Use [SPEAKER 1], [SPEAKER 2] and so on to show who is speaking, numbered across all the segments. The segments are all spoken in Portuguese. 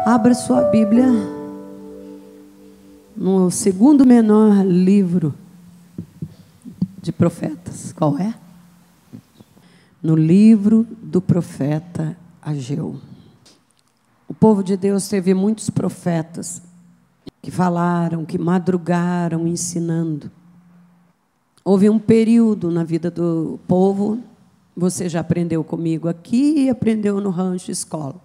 [SPEAKER 1] Abra sua Bíblia no segundo menor livro de profetas. Qual é? No livro do profeta Ageu. O povo de Deus teve muitos profetas que falaram, que madrugaram ensinando. Houve um período na vida do povo, você já aprendeu comigo aqui e aprendeu no rancho escola,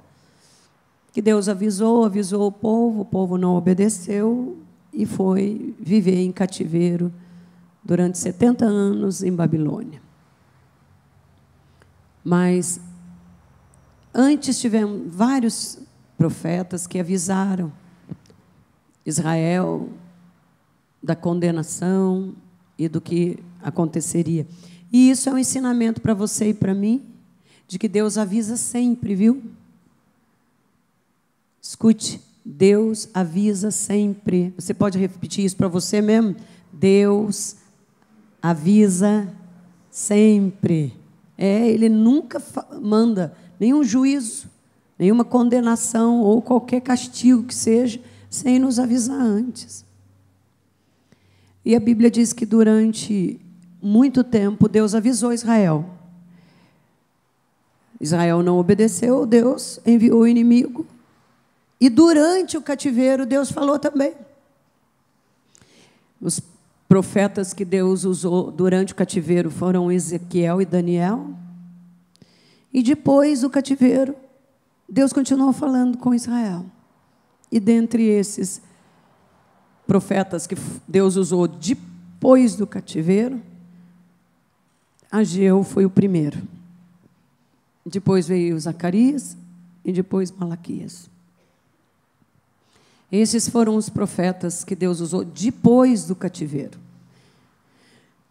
[SPEAKER 1] que Deus avisou o povo não obedeceu e foi viver em cativeiro durante 70 anos em Babilônia. Mas antes tivemos vários profetas que avisaram Israel da condenação e do que aconteceria. E isso é um ensinamento para você e para mim, de que Deus avisa sempre, viu? Escute, Deus avisa sempre. Você pode repetir isso para você mesmo? Deus avisa sempre. Ele nunca manda nenhum juízo, nenhuma condenação ou qualquer castigo que seja, sem nos avisar antes. E a Bíblia diz que durante muito tempo Deus avisou Israel. Israel não obedeceu, Deus enviou o inimigo. E durante o cativeiro, Deus falou também. Os profetas que Deus usou durante o cativeiro foram Ezequiel e Daniel. E depois do cativeiro, Deus continuou falando com Israel. E dentre esses profetas que Deus usou depois do cativeiro, Ageu foi o primeiro. Depois veio Zacarias e depois Malaquias. Esses foram os profetas que Deus usou depois do cativeiro.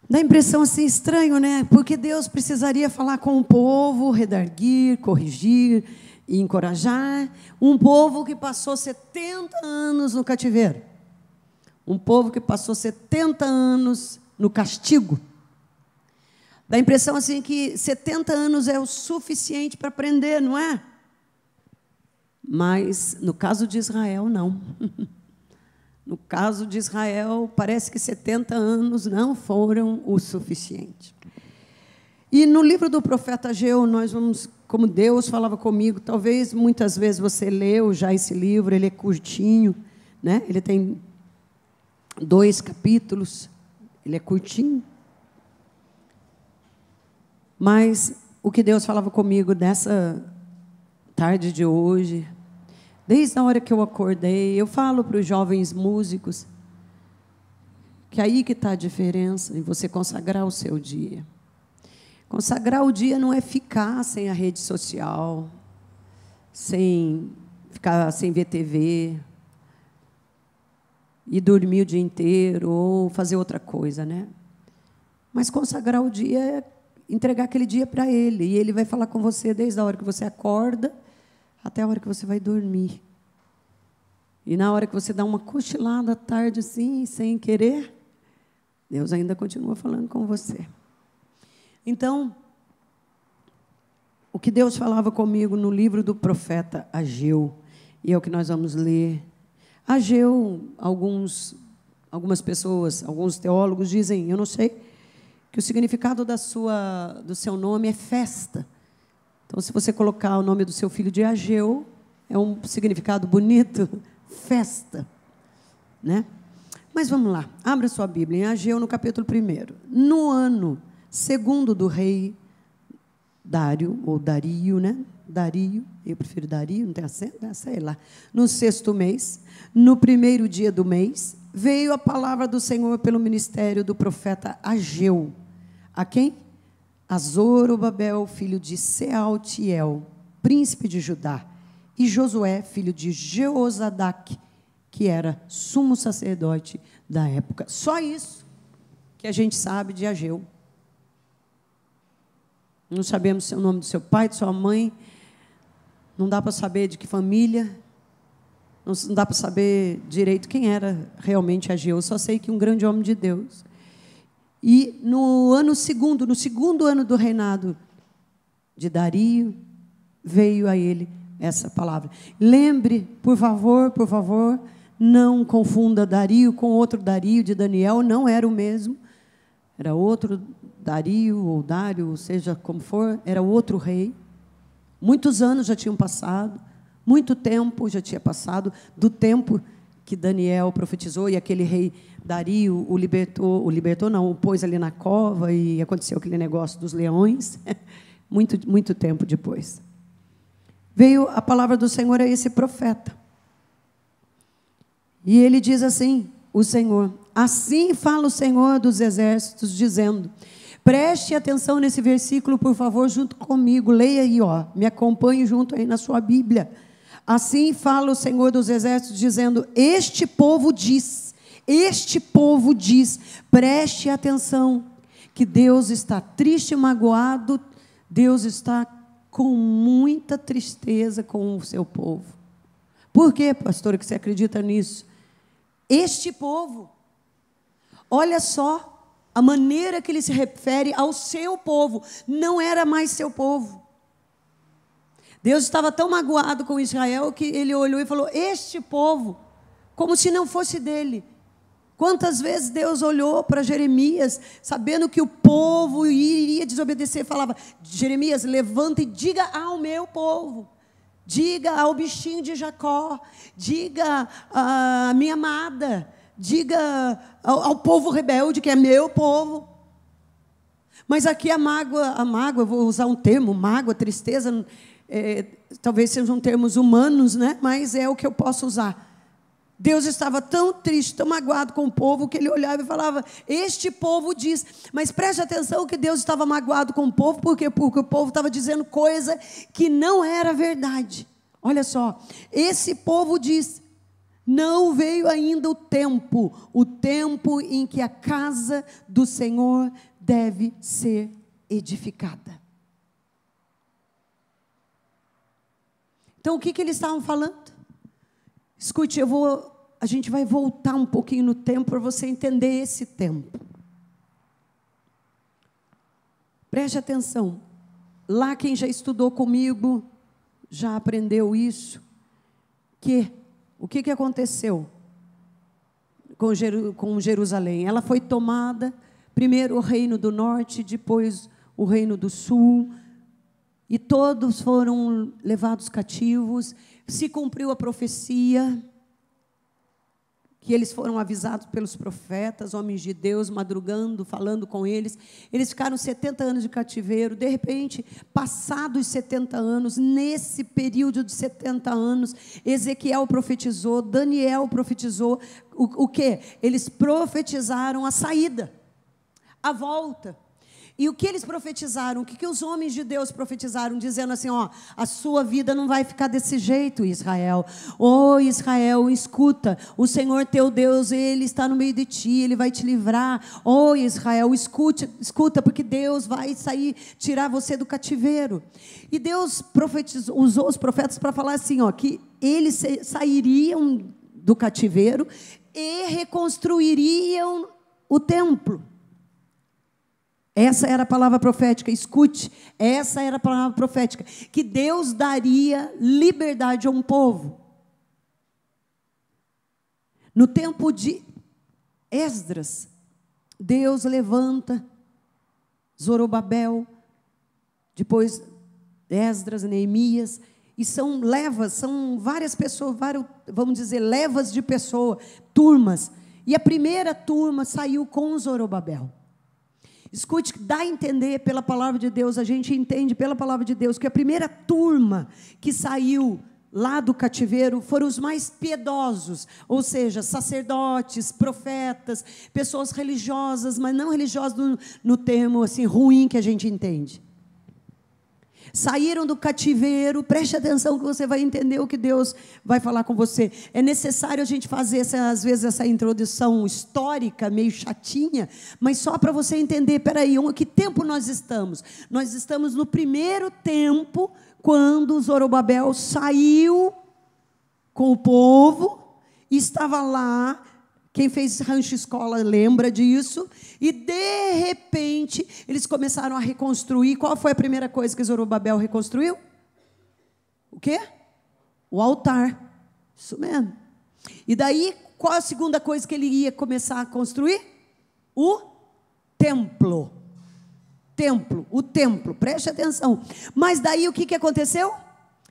[SPEAKER 1] Dá a impressão assim, estranho, né? Porque Deus precisaria falar com o povo, redarguir, corrigir e encorajar. Um povo que passou 70 anos no cativeiro. Um povo que passou 70 anos no castigo. Dá a impressão assim que 70 anos é o suficiente para aprender, não é? Mas, no caso de Israel, não. No caso de Israel, parece que 70 anos não foram o suficiente. E no livro do profeta Ageu, nós vamos, como Deus falava comigo, talvez muitas vezes você leu já esse livro, ele é curtinho, né? Ele tem 2 capítulos, ele é curtinho. Mas o que Deus falava comigo nessa tarde de hoje, desde a hora que eu acordei, eu falo para os jovens músicos que aí que está a diferença em você consagrar o seu dia. Consagrar o dia não é ficar sem a rede social, sem ficar sem ver TV, e dormir o dia inteiro ou fazer outra coisa, né? Mas consagrar o dia é entregar aquele dia para Ele, e Ele vai falar com você desde a hora que você acorda até a hora que você vai dormir. E na hora que você dá uma cochilada à tarde, assim, sem querer, Deus ainda continua falando com você. Então, o que Deus falava comigo no livro do profeta Ageu, e é o que nós vamos ler. Ageu, algumas pessoas, alguns teólogos dizem, eu não sei, que o significado do seu nome é festa. Então, se você colocar o nome do seu filho de Ageu, é um significado bonito, festa, né? Mas vamos lá, abra sua Bíblia em Ageu, no capítulo 1. No ano segundo do rei Dário, ou Dario, né? Dario, eu prefiro Dario, não tem acento, né? Sei lá. No 6º mês, no 1º dia do mês, veio a palavra do Senhor pelo ministério do profeta Ageu. A quem? A Zorobabel, filho de Sealtiel, príncipe de Judá, e Josué, filho de Jeozadaque, que era sumo sacerdote da época. Só isso que a gente sabe de Ageu. Não sabemos o nome do seu pai, de sua mãe, não dá para saber de que família, não dá para saber direito quem era realmente Ageu, só sei que um grande homem de Deus. E no segundo ano do reinado de Dario, veio a ele essa palavra. Lembre, por favor, não confunda Dario com outro Dario de Daniel, não era o mesmo. Era outro Dario, ou Dário, seja como for, era outro rei. Muitos anos já tinham passado, muito tempo já tinha passado do tempo que Daniel profetizou, e aquele rei Dario o libertou não, o pôs ali na cova, e aconteceu aquele negócio dos leões, muito tempo depois. Veio a palavra do Senhor a esse profeta. E ele diz assim, o Senhor, assim fala o Senhor dos exércitos, dizendo, preste atenção nesse versículo, por favor, junto comigo, leia aí, me acompanhe junto aí na sua Bíblia. Assim fala o Senhor dos exércitos, dizendo, este povo diz, preste atenção, que Deus está triste e magoado, Deus está com muita tristeza com o seu povo. Por quê, pastora, que você acredita nisso? Este povo, olha só a maneira que ele se refere ao seu povo, não era mais seu povo. Deus estava tão magoado com Israel que ele olhou e falou, este povo, como se não fosse dele. Quantas vezes Deus olhou para Jeremias, sabendo que o povo iria desobedecer, falava, Jeremias, levanta e diga ao meu povo, diga ao bichinho de Jacó, diga à minha amada, diga ao povo rebelde, que é meu povo. Mas aqui a mágoa, eu vou usar um termo, mágoa, tristeza, talvez sejam termos humanos, né? Mas é o que eu posso usar. Deus estava tão triste, tão magoado com o povo, que ele olhava e falava, este povo diz, mas preste atenção que Deus estava magoado com o povo, porque o povo estava dizendo coisa que não era verdade. Olha só, esse povo diz, não veio ainda o tempo em que a casa do Senhor deve ser edificada. Então, o que eles estavam falando? Escute, a gente vai voltar um pouquinho no tempo para você entender esse tempo. Preste atenção. Lá quem já estudou comigo, já aprendeu isso, o que aconteceu com Jerusalém? Ela foi tomada, primeiro o reino do norte, depois o reino do sul, e todos foram levados cativos. Se cumpriu a profecia, que eles foram avisados pelos profetas, homens de Deus, madrugando, falando com eles. Eles ficaram 70 anos de cativeiro. De repente, passados 70 anos, nesse período de 70 anos, Ezequiel profetizou, Daniel profetizou. O quê? Eles profetizaram a saída, a volta. E o que eles profetizaram? O que os homens de Deus profetizaram? Dizendo assim, a sua vida não vai ficar desse jeito, Israel. Israel, escuta, o Senhor teu Deus, Ele está no meio de ti, Ele vai te livrar. Israel, escuta, porque Deus vai tirar você do cativeiro. E Deus usou os profetas para falar assim, que eles sairiam do cativeiro e reconstruiriam o templo. Essa era a palavra profética, escute, essa era a palavra profética, que Deus daria liberdade a um povo. No tempo de Esdras, Deus levanta Zorobabel, depois Esdras, Neemias, e são levas, são várias pessoas, vamos dizer, levas de pessoas, turmas, e a primeira turma saiu com Zorobabel. Escute, dá a entender pela palavra de Deus, a gente entende pela palavra de Deus, que a primeira turma que saiu lá do cativeiro foram os mais piedosos, ou seja, sacerdotes, profetas, pessoas religiosas, mas não religiosas no termo assim, ruim que a gente entende. Saíram do cativeiro, preste atenção que você vai entender o que Deus vai falar com você. É necessário a gente fazer, às vezes, essa introdução histórica, meio chatinha, mas só para você entender, peraí, que tempo nós estamos? Nós estamos no primeiro tempo, quando Zorobabel saiu com o povo, e estava lá. Quem fez rancho escola lembra disso. E, de repente, eles começaram a reconstruir. Qual foi a primeira coisa que Zorobabel reconstruiu? O quê? O altar. Isso mesmo. E daí, qual a segunda coisa que ele ia começar a construir? O templo. O templo, preste atenção. Mas daí o que aconteceu?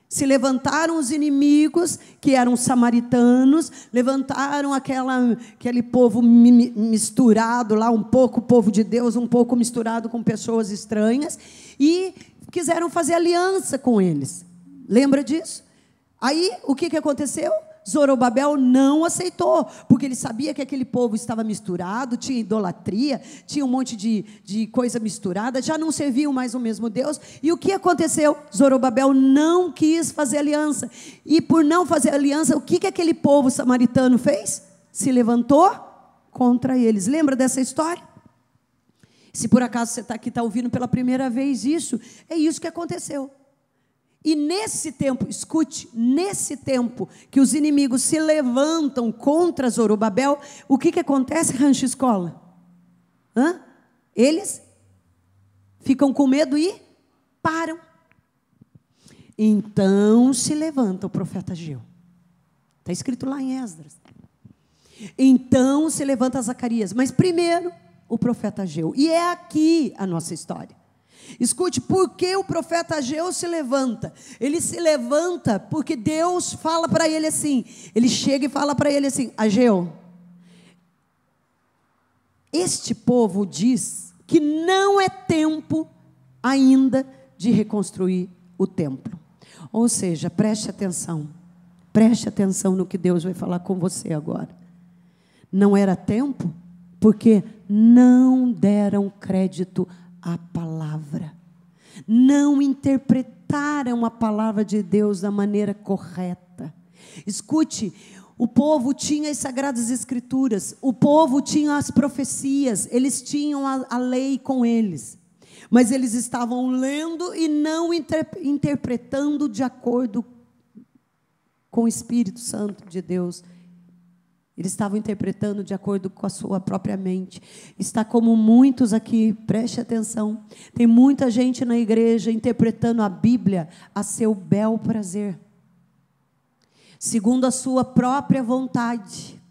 [SPEAKER 1] Se levantaram os inimigos, que eram samaritanos, levantaram aquele povo misturado lá, um pouco povo de Deus, um pouco misturado com pessoas estranhas, e quiseram fazer aliança com eles. Lembra disso? Aí, o que aconteceu? Zorobabel não aceitou, porque ele sabia que aquele povo estava misturado, tinha idolatria, tinha um monte de coisa misturada, já não serviam mais o mesmo Deus. E o que aconteceu? Zorobabel não quis fazer aliança. E por não fazer aliança, o que aquele povo samaritano fez? Se levantou contra eles. Lembra dessa história? Se por acaso você está aqui, está ouvindo pela primeira vez isso, é isso que aconteceu. E nesse tempo, escute, nesse tempo que os inimigos se levantam contra Zorobabel, o que acontece, Rancho Escola? Eles ficam com medo e param. Então se levanta o profeta Ageu. Está escrito lá em Esdras. Então se levanta Zacarias, mas primeiro o profeta Ageu. E é aqui a nossa história. Escute, por que o profeta Ageu se levanta? Ele se levanta porque Deus fala para ele assim, ele chega e fala para ele assim: Ageu, este povo diz que não é tempo ainda de reconstruir o templo. Ou seja, preste atenção no que Deus vai falar com você agora. Não era tempo porque não deram crédito a palavra, não interpretaram a palavra de Deus da maneira correta. Escute, o povo tinha as sagradas escrituras, o povo tinha as profecias, eles tinham a lei com eles, mas eles estavam lendo e não interpretando de acordo com o Espírito Santo de Deus. Eles estavam interpretando de acordo com a sua própria mente. Está como muitos aqui, preste atenção. Tem muita gente na igreja interpretando a Bíblia a seu bel prazer, segundo a sua própria vontade.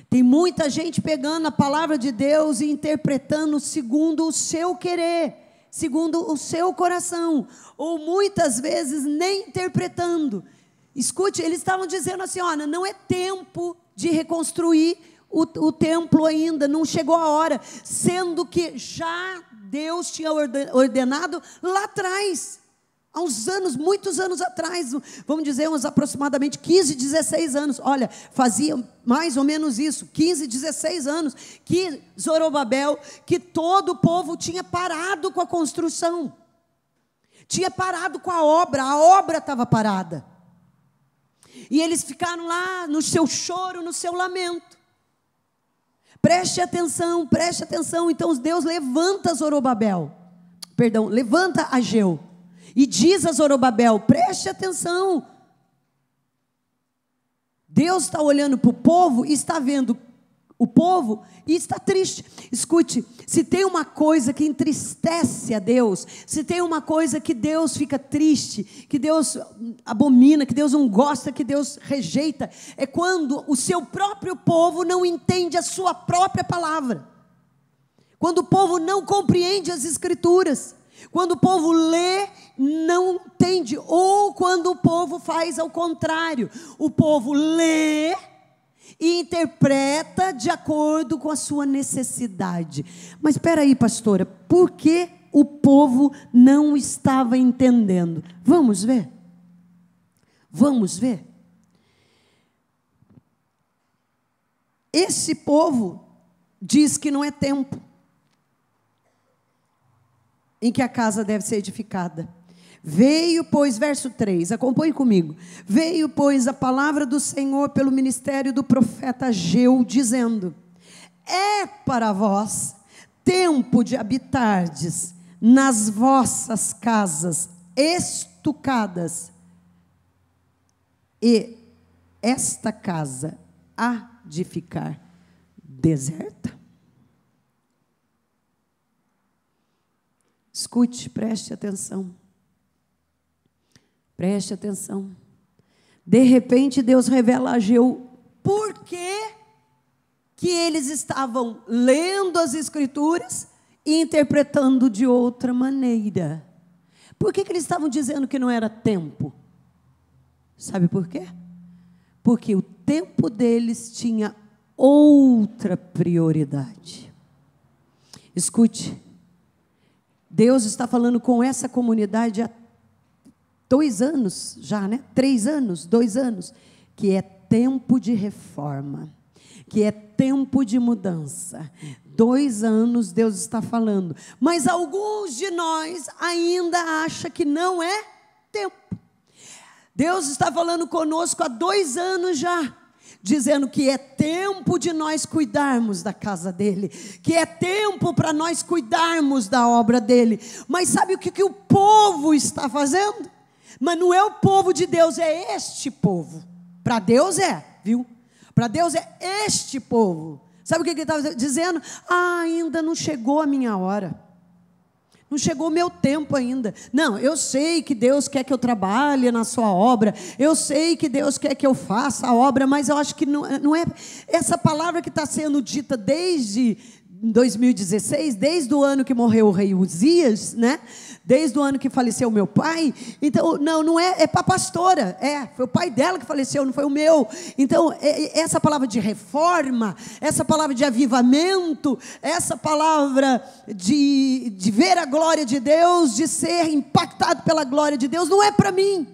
[SPEAKER 1] Tem muita gente pegando a palavra de Deus e interpretando segundo o seu querer, segundo o seu coração, ou muitas vezes nem interpretando. Escute, eles estavam dizendo assim: olha, não é tempo de reconstruir o templo ainda, não chegou a hora, sendo que já Deus tinha ordenado lá atrás, há uns anos, muitos anos atrás, vamos dizer uns aproximadamente 15, 16 anos, olha, fazia mais ou menos isso, 15, 16 anos, que Zorobabel, que todo o povo tinha parado com a construção, tinha parado com a obra estava parada. E eles ficaram lá no seu choro, no seu lamento. Preste atenção. Então Deus levanta levanta Ageu. E diz a Zorobabel, preste atenção. Deus está olhando para o povo e está vendo o povo e está triste. Escute, se tem uma coisa que entristece a Deus, se tem uma coisa que Deus fica triste, que Deus abomina, que Deus não gosta, que Deus rejeita, é quando o seu próprio povo não entende a sua própria palavra, quando o povo não compreende as Escrituras, quando o povo lê, não entende, ou quando o povo faz ao contrário, o povo lê e interpreta de acordo com a sua necessidade. Mas espera aí, pastora, por que o povo não estava entendendo? Vamos ver. Esse povo diz que não é tempo em que a casa deve ser edificada. Veio, pois, verso 3, acompanhe comigo. Veio, pois, a palavra do Senhor pelo ministério do profeta Ageu, dizendo: é para vós tempo de habitardes nas vossas casas estucadas, e esta casa há de ficar deserta. Escute, preste atenção. De repente, Deus revela a Ageu por que eles estavam lendo as Escrituras e interpretando de outra maneira. Por que eles estavam dizendo que não era tempo? Sabe por quê? Porque o tempo deles tinha outra prioridade. Escute, Deus está falando com essa comunidade há 2 anos já, né? 3 anos, 2 anos, que é tempo de reforma, que é tempo de mudança. 2 anos Deus está falando, mas alguns de nós ainda acham que não é tempo. Deus está falando conosco há 2 anos já, dizendo que é tempo de nós cuidarmos da casa dele, que é tempo para nós cuidarmos da obra dele. Mas sabe o que o povo está fazendo? Mas não é o povo de Deus, é este povo. Para Deus viu? Para Deus é este povo. Sabe o que ele estava dizendo? Ainda não chegou a minha hora. Não chegou o meu tempo ainda. Não, eu sei que Deus quer que eu trabalhe na sua obra. Eu sei que Deus quer que eu faça a obra, mas eu acho que não é essa palavra que está sendo dita desde 2016, desde o ano que morreu o rei Uzias, né? Desde o ano que faleceu o meu pai. Então, não é para a pastora, foi o pai dela que faleceu, não foi o meu. Então, essa palavra de reforma, essa palavra de avivamento, essa palavra de ver a glória de Deus, de ser impactado pela glória de Deus, não é para mim.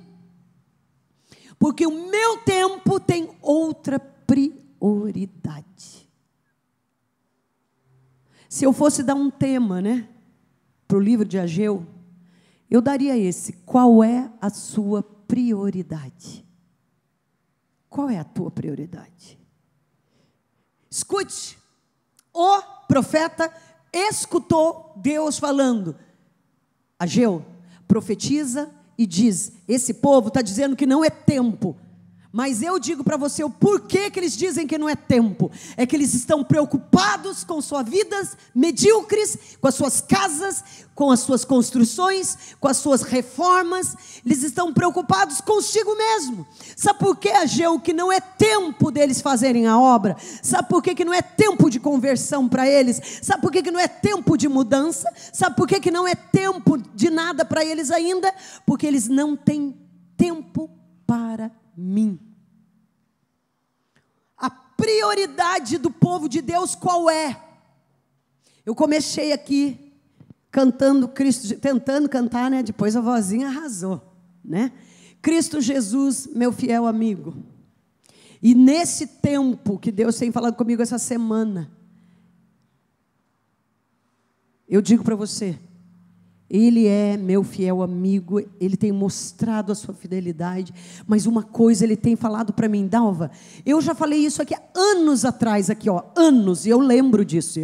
[SPEAKER 1] Porque o meu tempo tem outra prioridade. Se eu fosse dar um tema, né, para o livro de Ageu, eu daria esse: qual é a sua prioridade? Qual é a tua prioridade? Escute, o profeta escutou Deus falando: Ageu, profetiza e diz, esse povo está dizendo que não é tempo. Mas eu digo para você o porquê que eles dizem que não é tempo. É que eles estão preocupados com suas vidas medíocres, com as suas casas, com as suas construções, com as suas reformas. Eles estão preocupados consigo mesmo. Sabe por que, Ageu, que não é tempo deles fazerem a obra? Sabe por que não é tempo de conversão para eles? Sabe por que não é tempo de mudança? Sabe por que não é tempo de nada para eles ainda? Porque eles não têm tempo para mim. A prioridade do povo de Deus qual é? Eu comecei aqui cantando Cristo, tentando cantar, né? Depois a vozinha arrasou, né? Cristo Jesus, meu fiel amigo. E nesse tempo que Deus tem falado comigo essa semana, eu digo para você, Ele é meu fiel amigo, Ele tem mostrado a sua fidelidade, mas uma coisa Ele tem falado para mim, Dalva, eu já falei isso aqui há anos atrás, anos, e eu lembro disso,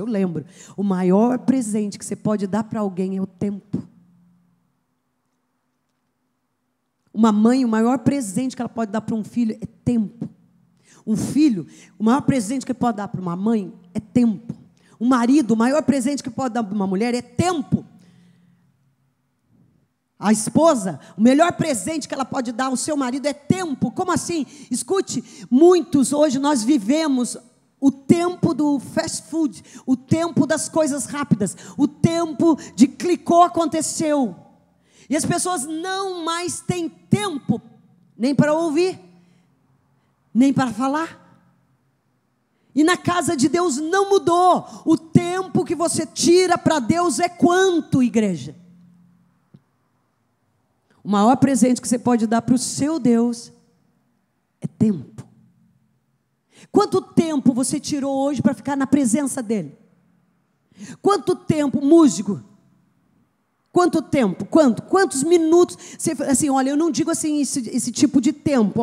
[SPEAKER 1] o maior presente que você pode dar para alguém é o tempo. Uma mãe, o maior presente que ela pode dar para um filho é tempo. Um filho, o maior presente que pode dar para uma mãe é tempo. Um marido, o maior presente que pode dar para uma mulher é tempo. A esposa, o melhor presente que ela pode dar ao seu marido é tempo. Como assim? Escute, muitos hoje nós vivemos o tempo do fast food, o tempo das coisas rápidas, o tempo de clicou, aconteceu. E as pessoas não mais têm tempo, nem para ouvir, nem para falar. E na casa de Deus não mudou. O tempo que você tira para Deus é quanto, igreja? O maior presente que você pode dar para o seu Deus é tempo. Quanto tempo você tirou hoje para ficar na presença dEle? Quanto tempo, músico? Quanto tempo? Quantos minutos? Você, assim, olha, eu não digo assim esse tipo de tempo.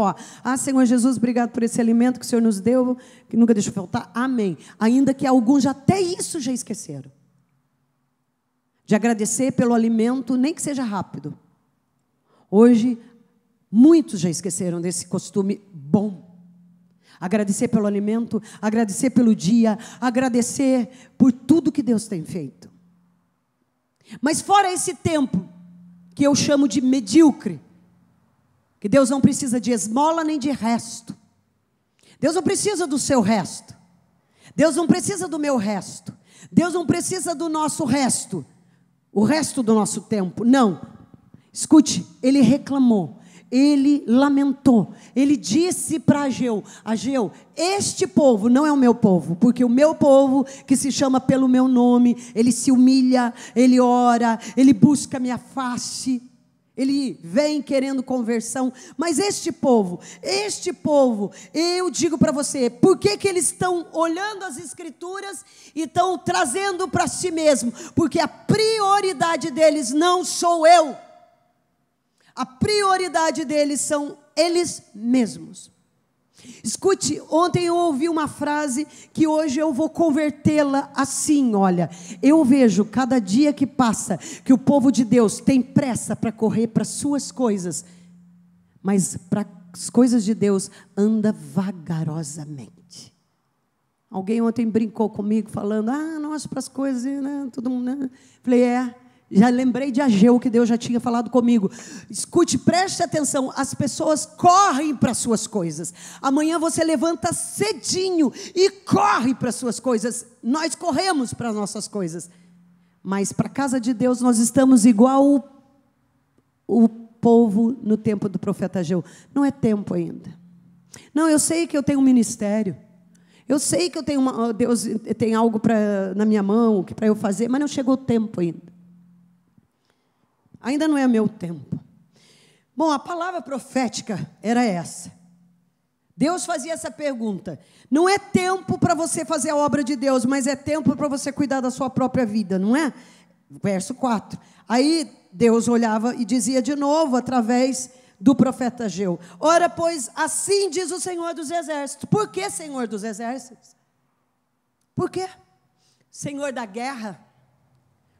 [SPEAKER 1] Senhor Jesus, obrigado por esse alimento que o Senhor nos deu, que nunca deixou faltar. Amém. Ainda que alguns até isso já esqueceram. De agradecer pelo alimento, nem que seja rápido. Hoje, muitos já esqueceram desse costume bom. Agradecer pelo alimento, agradecer pelo dia, agradecer por tudo que Deus tem feito. Mas fora esse tempo, que eu chamo de medíocre, Que Deus não precisa de esmola nem de resto. Deus não precisa do seu resto. Deus não precisa do meu resto. Deus não precisa do nosso resto. O resto do nosso tempo. Não. Escute, ele reclamou. Ele lamentou. Ele disse para Ageu: Ageu, este povo não é o meu povo, porque o meu povo, que se chama pelo meu nome, ele se humilha, ele ora, ele busca a minha face, ele vem querendo conversão. Mas este povo, eu digo para você, por que eles estão olhando as Escrituras e estão trazendo para si mesmo? Porque a prioridade deles não sou eu. A prioridade deles são eles mesmos. Escute, ontem eu ouvi uma frase que hoje eu vou convertê-la assim, olha. Eu vejo cada dia que passa que o povo de Deus tem pressa para correr para suas coisas, mas para as coisas de Deus anda vagarosamente. Alguém ontem brincou comigo falando: nós para as coisas, né, todo mundo, né? Falei, já lembrei de Ageu, que Deus já tinha falado comigo. Escute, preste atenção, as pessoas correm para as suas coisas. Amanhã você levanta cedinho e corre para as suas coisas. Nós corremos para as nossas coisas. Mas para a casa de Deus nós estamos igual o povo no tempo do profeta Ageu. Não é tempo ainda. Não, eu sei que eu tenho um ministério. Eu sei que eu tenho Deus tem algo na minha mão para eu fazer, mas não chegou o tempo ainda. Ainda não é meu tempo. Bom, a palavra profética era essa. Deus fazia essa pergunta: não é tempo para você fazer a obra de Deus, mas é tempo para você cuidar da sua própria vida, não é? Verso 4. Aí Deus olhava e dizia de novo, através do profeta Ageu: ora, pois, assim diz o Senhor dos Exércitos. Por que Senhor dos Exércitos? Por quê? Senhor da guerra?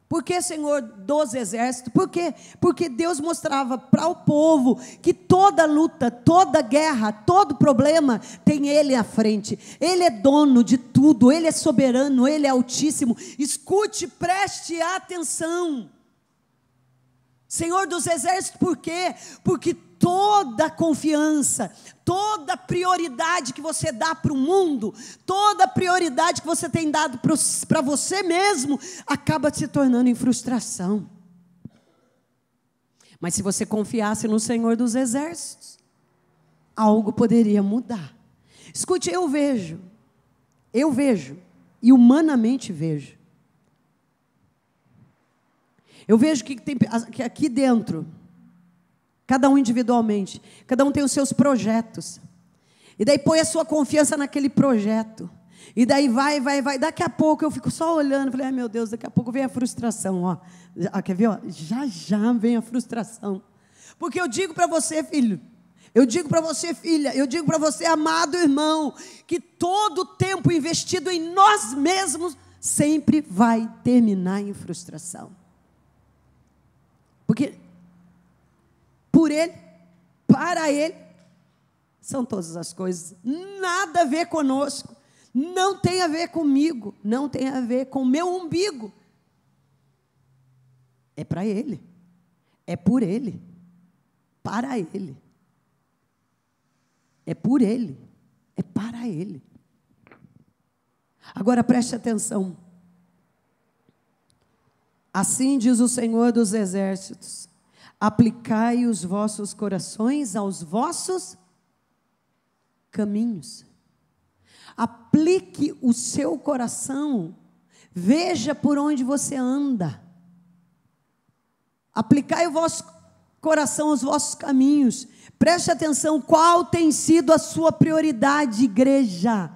[SPEAKER 1] Por que Senhor dos Exércitos? Por quê? Porque Deus mostrava para o povo que toda luta, toda guerra, todo problema tem Ele à frente. Ele é dono de tudo, Ele é soberano, Ele é altíssimo. Escute, preste atenção. Senhor dos Exércitos, por quê? Porque toda confiança, toda prioridade que você dá para o mundo, toda prioridade que você tem dado para você mesmo, acaba se tornando em frustração. Mas se você confiasse no Senhor dos Exércitos, algo poderia mudar. Escute, eu vejo, e humanamente vejo. Eu vejo que aqui dentro, cada um individualmente, cada um tem os seus projetos, e daí põe a sua confiança naquele projeto, e daí vai, daqui a pouco eu fico só olhando, falei, ai meu Deus, daqui a pouco vem a frustração, ó. Quer ver? Ó? Já vem a frustração, porque eu digo para você, filho, eu digo para você, filha, eu digo para você, amado irmão, que todo o tempo investido em nós mesmos, sempre vai terminar em frustração, porque por Ele, para Ele, são todas as coisas. Nada a ver conosco, não tem a ver comigo, não tem a ver com o meu umbigo. É para Ele, é por Ele, para Ele. É por Ele, é para Ele. Agora preste atenção. Assim diz o Senhor dos Exércitos: aplicai os vossos corações aos vossos caminhos. Aplique o seu coração. Veja por onde você anda. Aplicai o vosso coração aos vossos caminhos. Preste atenção, qual tem sido a sua prioridade, igreja?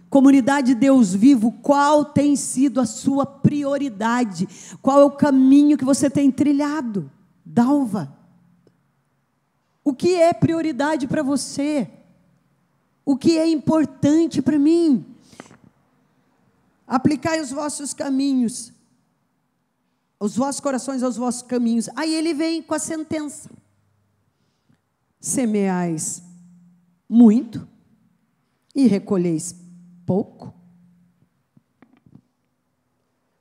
[SPEAKER 1] Comunidade Deus Vivo, qual tem sido a sua prioridade? Qual é o caminho que você tem trilhado? Dalva, o que é prioridade para você? O que é importante para mim? Aplicai os vossos caminhos, os vossos corações aos vossos caminhos. Aí ele vem com a sentença: semeais muito e recolheis pouco,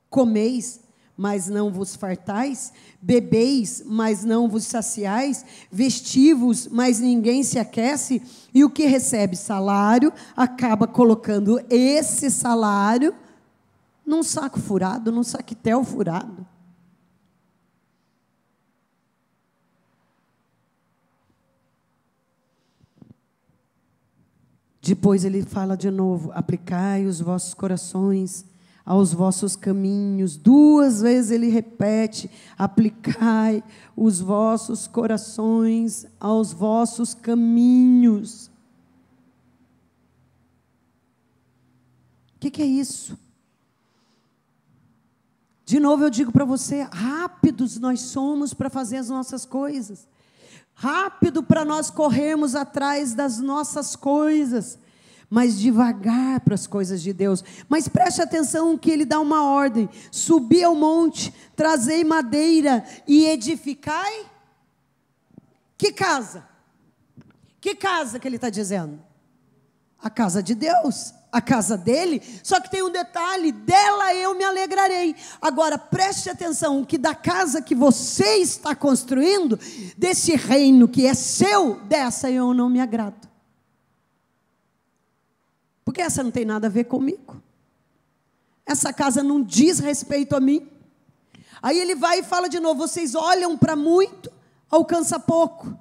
[SPEAKER 1] comeis, mas não vos fartais? Bebeis, mas não vos saciais? Vestivos, mas ninguém se aquece? E o que recebe salário, acaba colocando esse salário num saco furado, num saquetel furado. Depois ele fala de novo: aplicai os vossos corações aos vossos caminhos. 2 vezes ele repete: aplicai os vossos corações aos vossos caminhos. O que é isso? De novo eu digo para você, rápidos nós somos para fazer as nossas coisas. Rápido para nós corrermos atrás das nossas coisas, mas devagar para as coisas de Deus. Mas preste atenção que ele dá uma ordem: subi ao monte, trazei madeira e edificai. Que casa? Que casa que ele está dizendo? A casa de Deus, a casa dele. Só que tem um detalhe: dela eu me alegrarei. Agora preste atenção que da casa que você está construindo, desse reino que é seu, dessa eu não me agrado, porque essa não tem nada a ver comigo, essa casa não diz respeito a mim. Aí ele vai e fala de novo: vocês olham para muito, alcança pouco.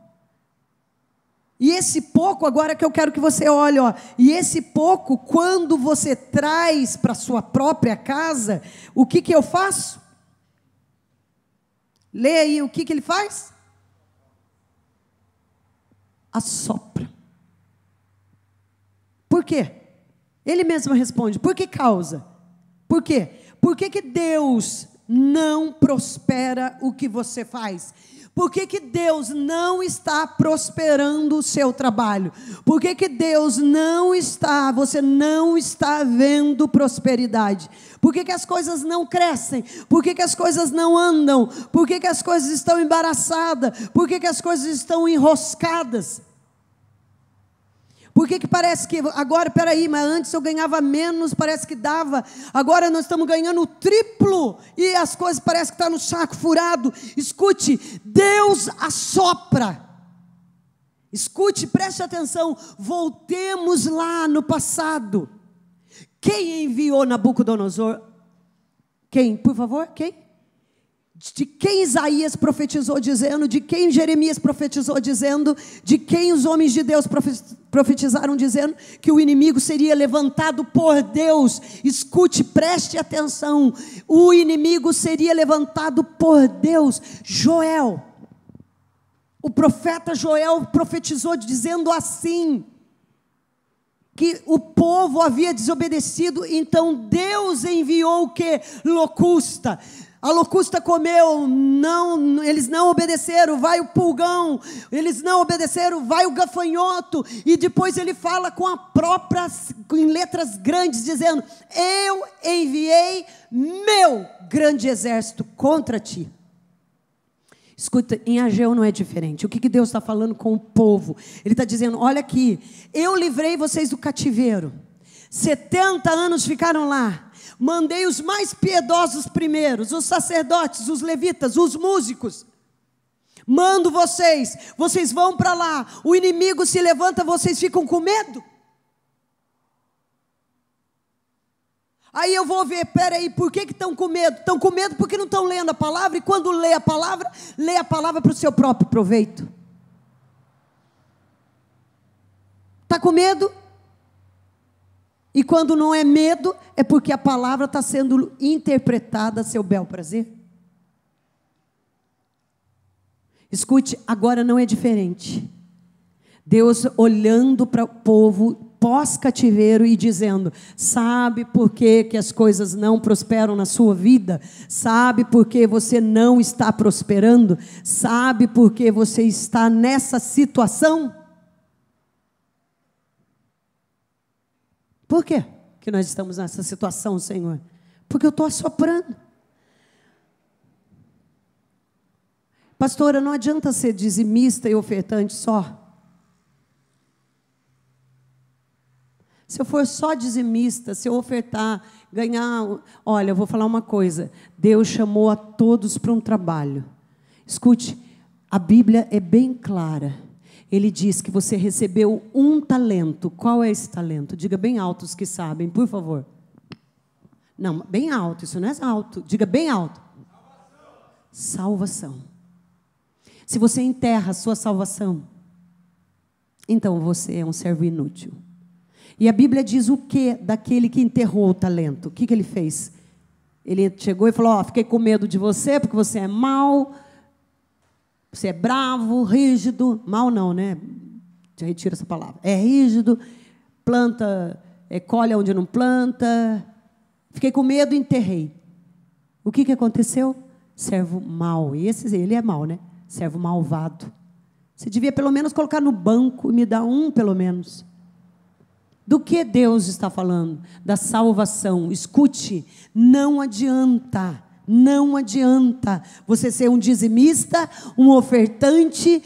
[SPEAKER 1] E esse pouco, agora que eu quero que você olhe, ó, e esse pouco, quando você traz para a sua própria casa, o que eu faço? Lê aí o que ele faz? Assopra. Por quê? Ele mesmo responde: por que causa? Por quê? Por que Deus não prospera o que você faz? Por que Deus não está prosperando o seu trabalho? Por que Deus não está, você não está vendo prosperidade? Por que as coisas não crescem? Por que as coisas não andam? Por que as coisas estão embaraçadas? Por que as coisas estão enroscadas? Por que parece que agora, peraí, mas antes eu ganhava menos, parece que dava, agora nós estamos ganhando o triplo, e as coisas parecem que estão no saco furado? Escute, Deus assopra. Escute, preste atenção, voltemos lá no passado. Quem enviou Nabucodonosor? Quem, por favor, quem? De quem Isaías profetizou dizendo, de quem Jeremias profetizou dizendo, de quem os homens de Deus profetizaram dizendo que o inimigo seria levantado por Deus? Escute, preste atenção, o inimigo seria levantado por Deus. Joel, o profeta Joel profetizou dizendo assim, que o povo havia desobedecido, então Deus enviou o que? Locusta. A locusta comeu, não, eles não obedeceram, vai o pulgão, eles não obedeceram, vai o gafanhoto, e depois ele fala com a própria, em letras grandes, dizendo: eu enviei meu grande exército contra ti. Escuta, em Ageu não é diferente. O que Deus está falando com o povo? Ele está dizendo: olha aqui, eu livrei vocês do cativeiro, 70 anos ficaram lá, mandei os mais piedosos primeiros, os sacerdotes, os levitas, os músicos, mando vocês vão para lá, o inimigo se levanta, vocês ficam com medo? Aí eu vou ver, peraí, por que estão com medo? Estão com medo porque não estão lendo a palavra, e quando lê a palavra para o seu próprio proveito. Está com medo? E quando não é medo, é porque a palavra está sendo interpretada a seu bel prazer. Escute, agora não é diferente. Deus olhando para o povo pós-cativeiro e dizendo: sabe por que as coisas não prosperam na sua vida? Sabe por que você não está prosperando? Sabe por que você está nessa situação? Por quê que nós estamos nessa situação, Senhor? Porque eu estou assoprando. Pastora, não adianta ser dizimista e ofertante só. Se eu for só dizimista, se eu ofertar, ganhar... Olha, eu vou falar uma coisa. Deus chamou a todos para um trabalho. Escute, a Bíblia é bem clara. Ele diz que você recebeu um talento. Qual é esse talento? Diga bem alto os que sabem, por favor. Não, bem alto, isso não é alto. Diga bem alto. Salvação. Se você enterra a sua salvação, então você é um servo inútil. E a Bíblia diz o que daquele que enterrou o talento? O que ele fez? Ele chegou e falou, fiquei com medo de você, porque você é mau, você é bravo, rígido. Mau não, né? Já retira essa palavra. É rígido, planta, colhe onde não planta. Fiquei com medo e enterrei. O que aconteceu? Servo mau. E ele é mau, né? Servo malvado. Você devia pelo menos colocar no banco e me dar um, pelo menos. Do que Deus está falando? Da salvação. Escute, não adianta você ser um dizimista, um ofertante,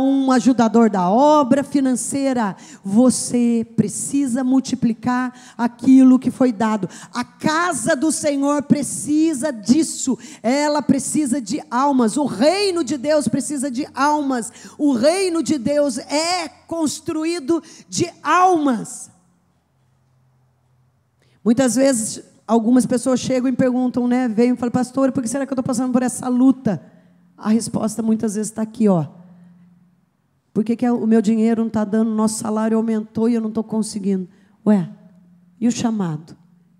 [SPEAKER 1] um ajudador da obra financeira. Você precisa multiplicar aquilo que foi dado. A casa do Senhor precisa disso. Ela precisa de almas. O reino de Deus precisa de almas. O reino de Deus é construído de almas. Muitas vezes, algumas pessoas chegam e perguntam, né? Vêm e falam, pastor, por que será que eu estou passando por essa luta? A resposta muitas vezes está aqui, ó. Por que o meu dinheiro não está dando, o nosso salário aumentou e eu não estou conseguindo? Ué, e o chamado?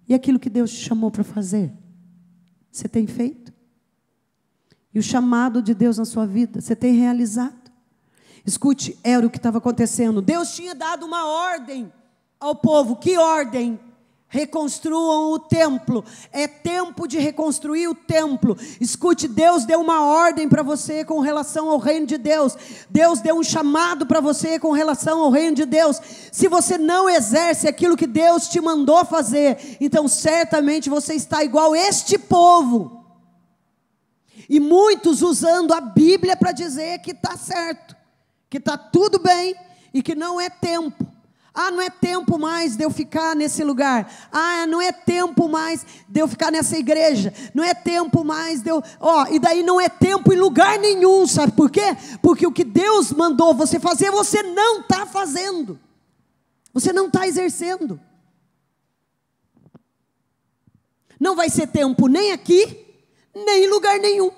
[SPEAKER 1] E aquilo que Deus te chamou para fazer? Você tem feito? E o chamado de Deus na sua vida, você tem realizado? Escute, era o que estava acontecendo. Deus tinha dado uma ordem ao povo. Que ordem? Reconstruam o templo. É tempo de reconstruir o templo. Escute, Deus deu uma ordem para você com relação ao reino de Deus. Deus deu um chamado para você com relação ao reino de Deus. Se você não exerce aquilo que Deus te mandou fazer, então certamente você está igual este povo. E muitos usando a Bíblia para dizer que está certo, que está tudo bem e que não é tempo. Não é tempo mais de eu ficar nesse lugar. Não é tempo mais de eu ficar nessa igreja. Não é tempo mais de eu... E daí não é tempo em lugar nenhum, sabe por quê? Porque o que Deus mandou você fazer, você não está fazendo. Você não está exercendo. Não vai ser tempo nem aqui, nem em lugar nenhum.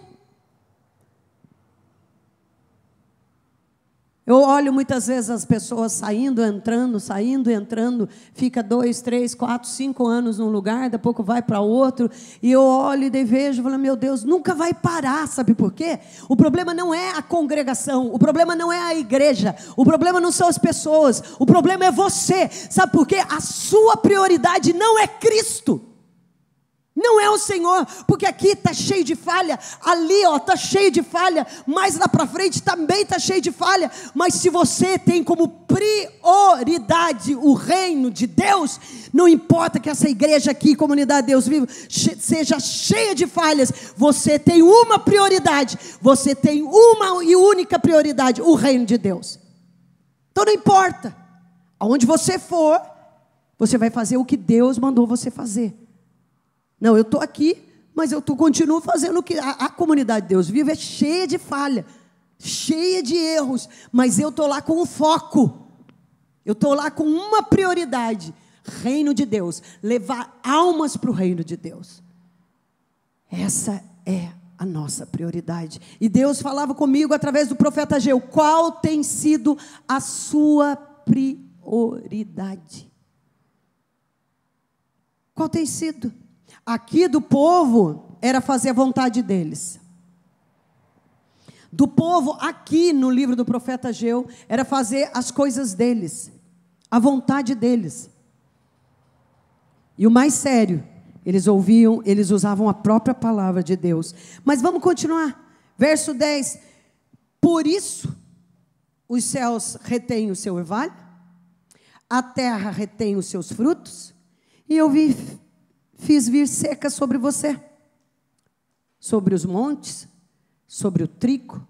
[SPEAKER 1] Eu olho muitas vezes as pessoas saindo, entrando, fica 2, 3, 4, 5 anos num lugar, daqui a pouco vai para outro, e eu olho e vejo, falo, meu Deus, nunca vai parar, sabe por quê? O problema não é a congregação, o problema não é a igreja, o problema não são as pessoas, o problema é você, sabe por quê? A sua prioridade não é Cristo. Não é o Senhor, porque aqui está cheio de falha, ali está cheio de falha, mais lá para frente também está cheio de falha, mas se você tem como prioridade o reino de Deus, não importa que essa igreja aqui, Comunidade Deus Vivo, seja cheia de falhas, você tem uma prioridade, você tem uma e única prioridade, o reino de Deus. Então não importa, aonde você for, você vai fazer o que Deus mandou você fazer. Não, eu estou aqui, mas eu continuo fazendo o que... A Comunidade Deus Vivo é cheia de falha, cheia de erros, mas eu estou lá com um foco. Eu estou lá com uma prioridade. Reino de Deus. Levar almas para o reino de Deus. Essa é a nossa prioridade. E Deus falava comigo através do profeta Ageu. Qual tem sido a sua prioridade? Qual tem sido? Aqui do povo era fazer a vontade deles. Do povo aqui no livro do profeta Ageu era fazer as coisas deles, a vontade deles. E o mais sério, eles ouviam, eles usavam a própria palavra de Deus. Mas vamos continuar. Verso 10. Por isso os céus retêm o seu orvalho, a terra retém os seus frutos, e eu fiz vir seca sobre você, sobre os montes, sobre o trigo,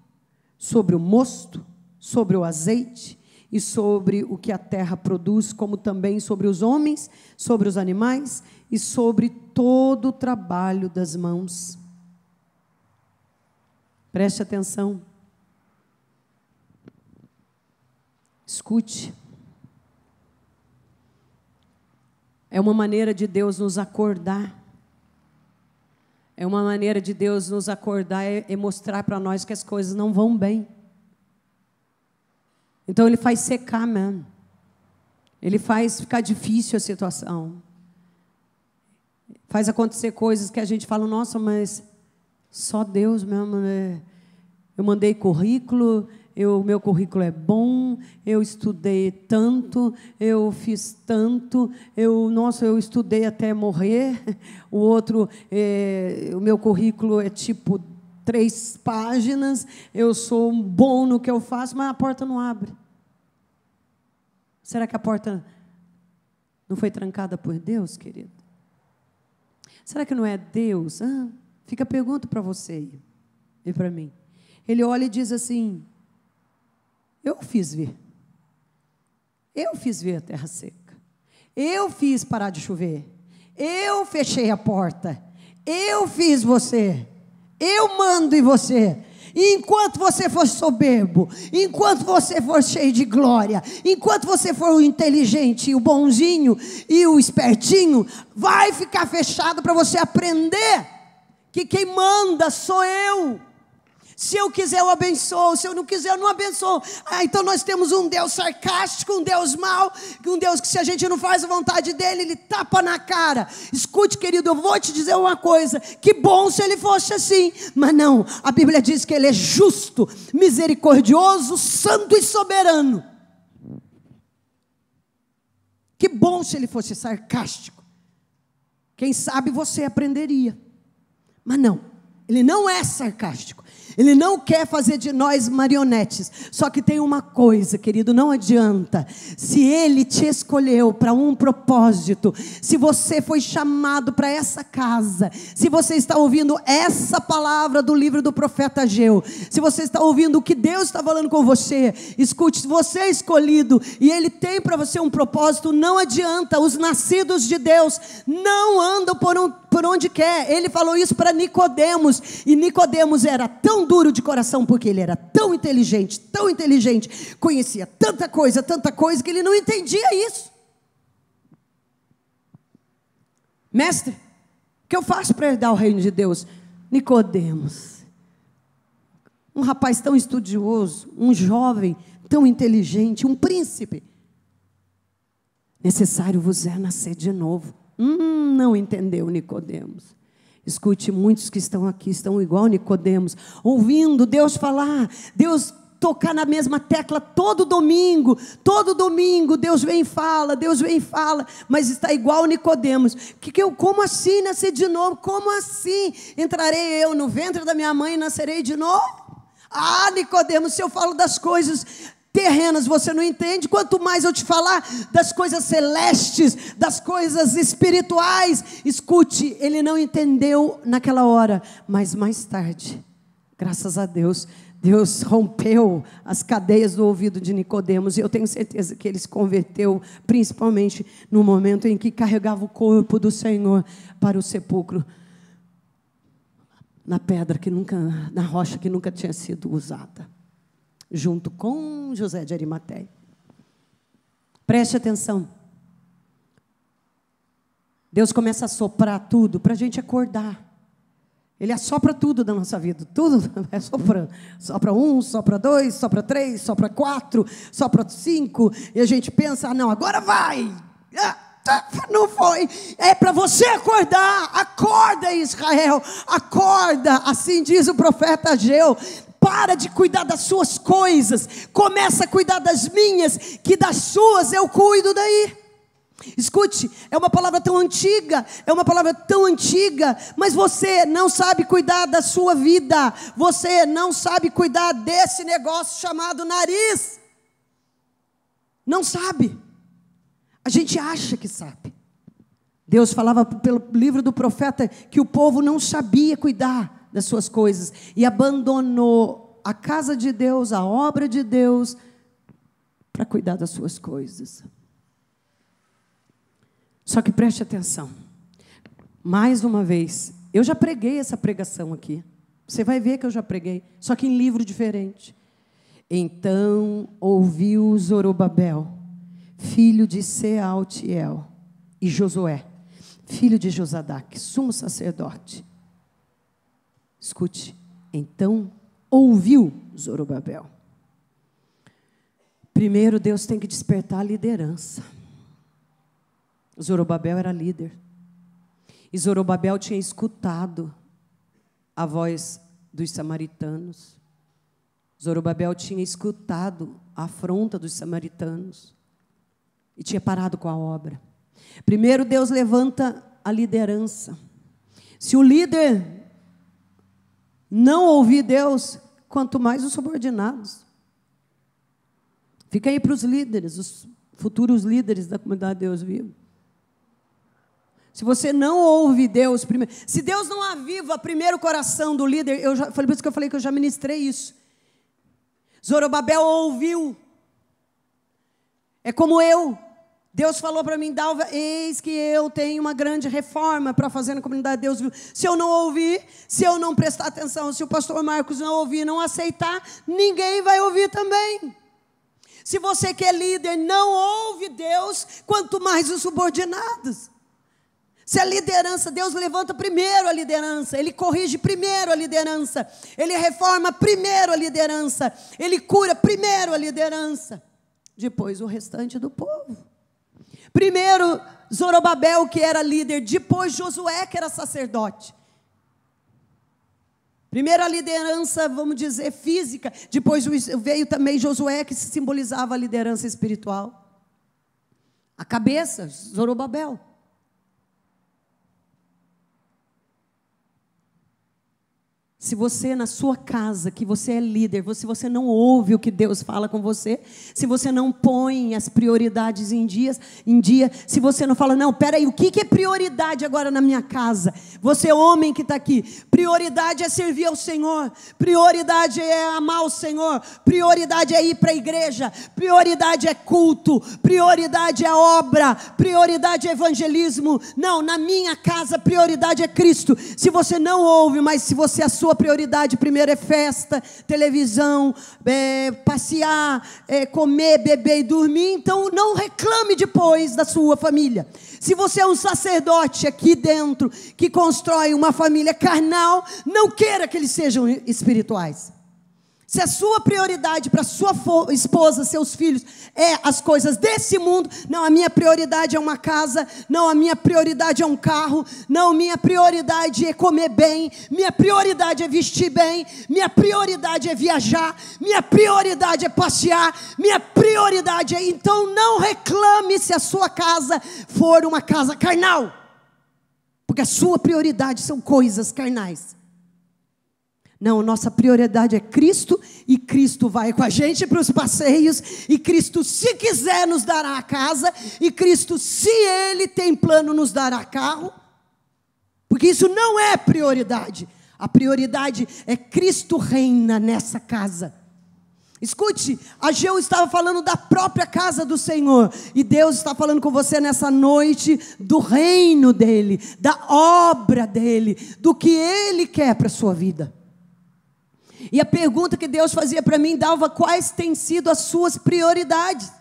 [SPEAKER 1] sobre o mosto, sobre o azeite, e sobre o que a terra produz, como também sobre os homens, sobre os animais e sobre todo o trabalho das mãos. Preste atenção. Escute. É uma maneira de Deus nos acordar. É uma maneira de Deus nos acordar e mostrar para nós que as coisas não vão bem. Então Ele faz secar mesmo. Ele faz ficar difícil a situação. Faz acontecer coisas que a gente fala, nossa, mas só Deus mesmo, né? Eu mandei currículo, meu currículo é bom, eu estudei tanto, eu fiz tanto, eu estudei até morrer. O outro, o meu currículo é tipo 3 páginas, eu sou bom no que eu faço, mas a porta não abre. Será que a porta não foi trancada por Deus, querido? Será que não é Deus? Fica a pergunta para você e para mim. Ele olha e diz assim, eu fiz ver a terra seca, eu fiz parar de chover, eu fechei a porta, eu fiz você, eu mando em você. E enquanto você for soberbo, enquanto você for cheio de glória, enquanto você for o inteligente, o bonzinho e o espertinho, vai ficar fechado para você aprender que quem manda sou eu. Se eu quiser, eu abençoo. Se eu não quiser, eu não abençoo. Então nós temos um Deus sarcástico, um Deus mau, um Deus que se a gente não faz a vontade dele, ele tapa na cara. Escute, querido, eu vou te dizer uma coisa. Que bom se ele fosse assim. Mas não, a Bíblia diz que ele é justo, misericordioso, santo e soberano. Que bom se ele fosse sarcástico. Quem sabe você aprenderia. Mas não, ele não é sarcástico. Ele não quer fazer de nós marionetes. Só que tem uma coisa, querido, não adianta. Se Ele te escolheu para um propósito, se você foi chamado para essa casa, se você está ouvindo essa palavra do livro do profeta Ageu, se você está ouvindo o que Deus está falando com você, escute, se você é escolhido e Ele tem para você um propósito, não adianta. Os nascidos de Deus não andam por onde quer. Ele falou isso para Nicodemos, e Nicodemos era tão duro de coração, porque ele era tão inteligente, conhecia tanta coisa, que ele não entendia isso. Mestre, o que eu faço para herdar o reino de Deus? Nicodemos, um rapaz tão estudioso, um jovem tão inteligente, um príncipe. Necessário vos é nascer de novo. Não entendeu Nicodemos. Escute, muitos que estão aqui estão igual Nicodemos, ouvindo Deus falar, Deus tocar na mesma tecla todo domingo Deus vem e fala, mas está igual Nicodemos. Como assim nascer de novo? Como assim? Entrarei eu no ventre da minha mãe e nascerei de novo? Nicodemos, se eu falo das coisas terrenas, você não entende, quanto mais eu te falar das coisas celestes, das coisas espirituais. Escute, ele não entendeu naquela hora, mas mais tarde, graças a Deus, Deus rompeu as cadeias do ouvido de Nicodemos, e eu tenho certeza que ele se converteu, principalmente no momento em que carregava o corpo do Senhor para o sepulcro, na pedra que nunca, na rocha que nunca tinha sido usada, junto com José de Arimateia. Preste atenção. Deus começa a soprar tudo para a gente acordar. Ele assopra tudo da nossa vida, tudo é soprando. Sopra 1, sopra 2, sopra 3, sopra 4, sopra 5, e a gente pensa, não, agora vai. Não foi. É para você acordar. Acorda, Israel, acorda. Assim diz o profeta Ageu. Para de cuidar das suas coisas, começa a cuidar das minhas, que das suas eu cuido daí. Escute, é uma palavra tão antiga, mas você não sabe cuidar da sua vida, você não sabe cuidar desse negócio chamado nariz, não sabe. A gente acha que sabe. Deus falava pelo livro do profeta que o povo não sabia cuidar das suas coisas e abandonou a casa de Deus, a obra de Deus, para cuidar das suas coisas. Só que preste atenção. Mais uma vez, eu já preguei essa pregação aqui. Você vai ver que eu já preguei, só que em livro diferente. Então ouviu Zorobabel, filho de Sealtiel, e Josué, filho de Josadaque, sumo sacerdote. Escute. Então ouviu Zorobabel. Primeiro, Deus tem que despertar a liderança. Zorobabel era líder. E Zorobabel tinha escutado a voz dos samaritanos. Zorobabel tinha escutado a afronta dos samaritanos. E tinha parado com a obra. Primeiro, Deus levanta a liderança. Se o líder não ouvir Deus, quanto mais os subordinados. Fica aí para os líderes, os futuros líderes da comunidade Deus Vivo. Se você não ouve Deus primeiro, se Deus não aviva primeiro o coração do líder, por isso que eu falei que eu já ministrei isso. Zorobabel ouviu. É como eu. Deus falou para mim, Dalva, eis que eu tenho uma grande reforma para fazer na comunidade Deus Vivo. Se eu não ouvir, se eu não prestar atenção, se o pastor Marcos não ouvir, não aceitar, ninguém vai ouvir também. Se você que é líder não ouve Deus, quanto mais os subordinados. Se a liderança, Deus levanta primeiro a liderança, Ele corrige primeiro a liderança, Ele reforma primeiro a liderança, Ele cura primeiro a liderança, depois o restante do povo. Primeiro Zorobabel, que era líder, depois Josué, que era sacerdote. Primeiro a liderança, vamos dizer, física, depois veio também Josué, que simbolizava a liderança espiritual. A cabeça, Zorobabel. Se você na sua casa, que você é líder, se você não ouve o que Deus fala com você, se você não põe as prioridades em dia, se você não fala, não, peraí, o que é prioridade agora na minha casa? Você homem que está aqui, prioridade é servir ao Senhor, prioridade é amar o Senhor, prioridade é ir para a igreja, prioridade é culto, prioridade é obra, prioridade é evangelismo. Não, na minha casa prioridade é Cristo. Se você não ouve, mas se você a sua prioridade primeiro é festa, televisão, passear, comer, beber e dormir, então não reclame depois da sua família. Se você é um sacerdote aqui dentro, que constrói uma família carnal, não queira que eles sejam espirituais. Se a sua prioridade para sua esposa, seus filhos, é as coisas desse mundo, não, a minha prioridade é uma casa, não, a minha prioridade é um carro, não, minha prioridade é comer bem, minha prioridade é vestir bem, minha prioridade é viajar, minha prioridade é passear, minha prioridade é... Então não reclame se a sua casa for uma casa carnal, porque a sua prioridade são coisas carnais. Não, nossa prioridade é Cristo, e Cristo vai com a gente para os passeios, e Cristo, se quiser, nos dará a casa, e Cristo, se Ele tem plano, nos dará carro, porque isso não é prioridade. A prioridade é Cristo reina nessa casa. Escute, Ageu estava falando da própria casa do Senhor, e Deus está falando com você nessa noite do reino dEle, da obra dEle, do que Ele quer para a sua vida. E a pergunta que Deus fazia para mim, Dalva, quais têm sido as suas prioridades?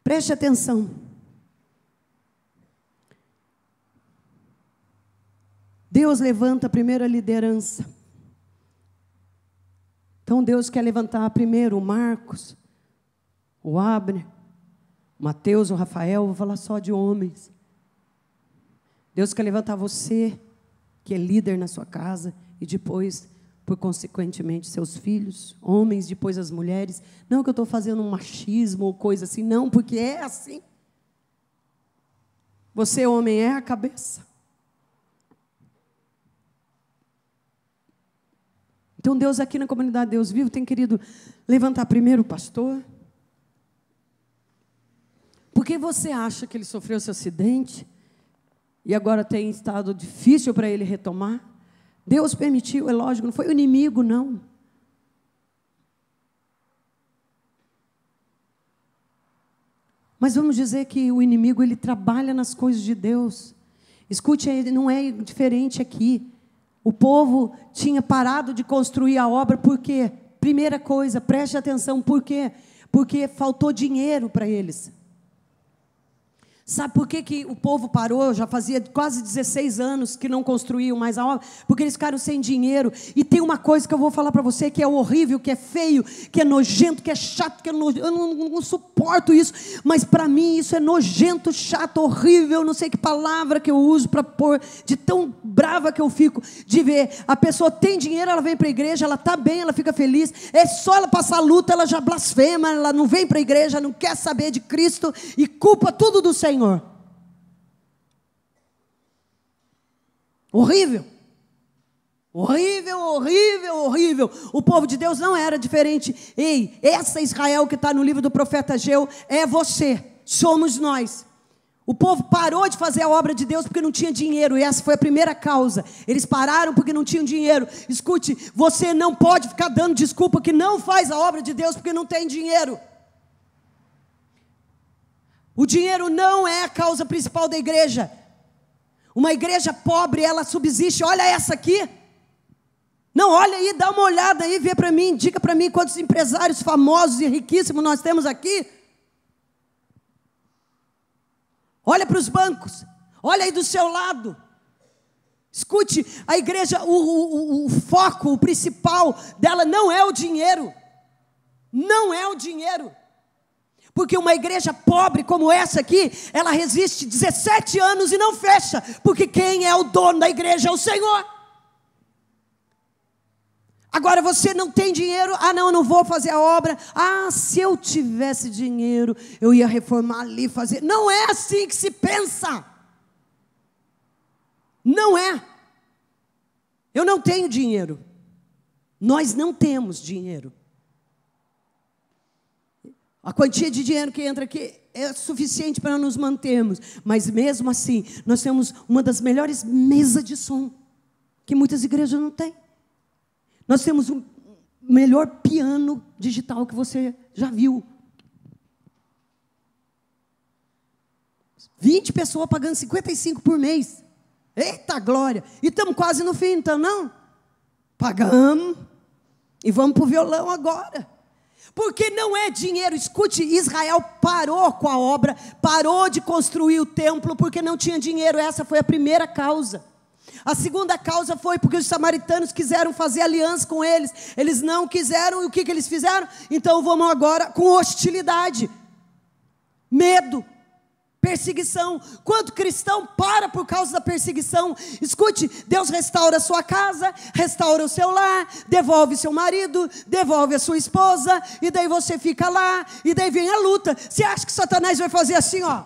[SPEAKER 1] Preste atenção. Deus levanta a primeira liderança. Então Deus quer levantar primeiro o Marcos, o Abner, o Mateus, o Rafael, vou falar só de homens. Deus quer levantar você, que é líder na sua casa, e depois, por consequentemente, seus filhos, homens, depois as mulheres. Não que eu estou fazendo um machismo ou coisa assim, não, porque é assim. Você, homem, é a cabeça. Então Deus aqui na comunidade Deus Vivo tem querido levantar primeiro o pastor. Por que você acha que ele sofreu esse acidente e agora tem estado difícil para ele retomar? Deus permitiu, é lógico, não foi o inimigo, não. Mas vamos dizer que o inimigo, ele trabalha nas coisas de Deus. Escute, não é diferente aqui. O povo tinha parado de construir a obra, por quê? Primeira coisa, preste atenção, por quê? Porque faltou dinheiro para eles. Sabe por que o povo parou? Já fazia quase 16 anos que não construíam mais a obra, porque eles ficaram sem dinheiro. E tem uma coisa que eu vou falar para você, que é horrível, que é feio, que é nojento, que é chato, que eu não suporto isso, mas para mim isso é nojento, chato, horrível, não sei que palavra que eu uso para pôr, de tão brava que eu fico, de ver, a pessoa tem dinheiro, ela vem para a igreja, ela está bem, ela fica feliz, é só ela passar a luta, ela já blasfema, ela não vem para a igreja, não quer saber de Cristo, e culpa tudo do Senhor. Horrível, horrível, horrível, horrível. O povo de Deus não era diferente. Ei, essa Israel que está no livro do profeta Ageu é você, somos nós. O povo parou de fazer a obra de Deus porque não tinha dinheiro, e essa foi a primeira causa. Eles pararam porque não tinham dinheiro. Escute, você não pode ficar dando desculpa que não faz a obra de Deus porque não tem dinheiro. O dinheiro não é a causa principal da igreja. Uma igreja pobre, ela subsiste. Olha essa aqui. Não, olha aí, dá uma olhada aí, vê para mim, diga para mim quantos empresários famosos e riquíssimos nós temos aqui. Olha para os bancos, olha aí do seu lado. Escute, a igreja, o foco, o principal dela não é o dinheiro. Não é o dinheiro. Porque uma igreja pobre como essa aqui, ela resiste 17 anos e não fecha, porque quem é o dono da igreja é o Senhor. Agora você não tem dinheiro, não, eu não vou fazer a obra. Se eu tivesse dinheiro, eu ia reformar ali, fazer. Não é assim que se pensa. Não é. Eu não tenho dinheiro. Nós não temos dinheiro. A quantia de dinheiro que entra aqui é suficiente para nos mantermos. Mas mesmo assim, nós temos uma das melhores mesas de som, que muitas igrejas não têm. Nós temos o melhor piano digital que você já viu. 20 pessoas pagando 55 por mês. Eita glória! E estamos quase no fim, então não? Pagamos. E vamos para o violão agora. Porque não é dinheiro. Escute, Israel parou com a obra, parou de construir o templo porque não tinha dinheiro. Essa foi a primeira causa. A segunda causa foi porque os samaritanos quiseram fazer aliança com eles. Eles não quiseram, e o que eles fizeram? Então vamos agora com hostilidade, medo, perseguição. Quanto cristão para por causa da perseguição? Escute, Deus restaura a sua casa, restaura o seu lar, devolve seu marido, devolve a sua esposa, e daí você fica lá, e daí vem a luta. Você acha que Satanás vai fazer assim, ó?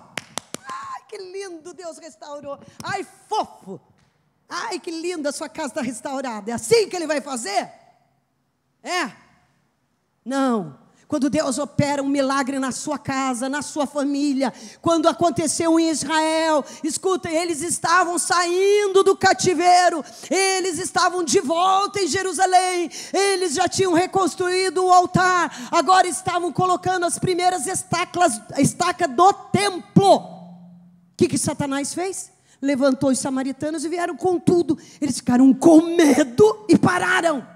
[SPEAKER 1] Ai, que lindo, Deus restaurou. Ai, fofo. Ai, que lindo, a sua casa está restaurada. É assim que ele vai fazer? É? Não. Quando Deus opera um milagre na sua casa, na sua família, quando aconteceu em Israel, escuta, eles estavam saindo do cativeiro, eles estavam de volta em Jerusalém, eles já tinham reconstruído o altar, agora estavam colocando as primeiras estacas do templo. O que Satanás fez? Levantou os samaritanos e vieram com tudo. Eles ficaram com medo e pararam.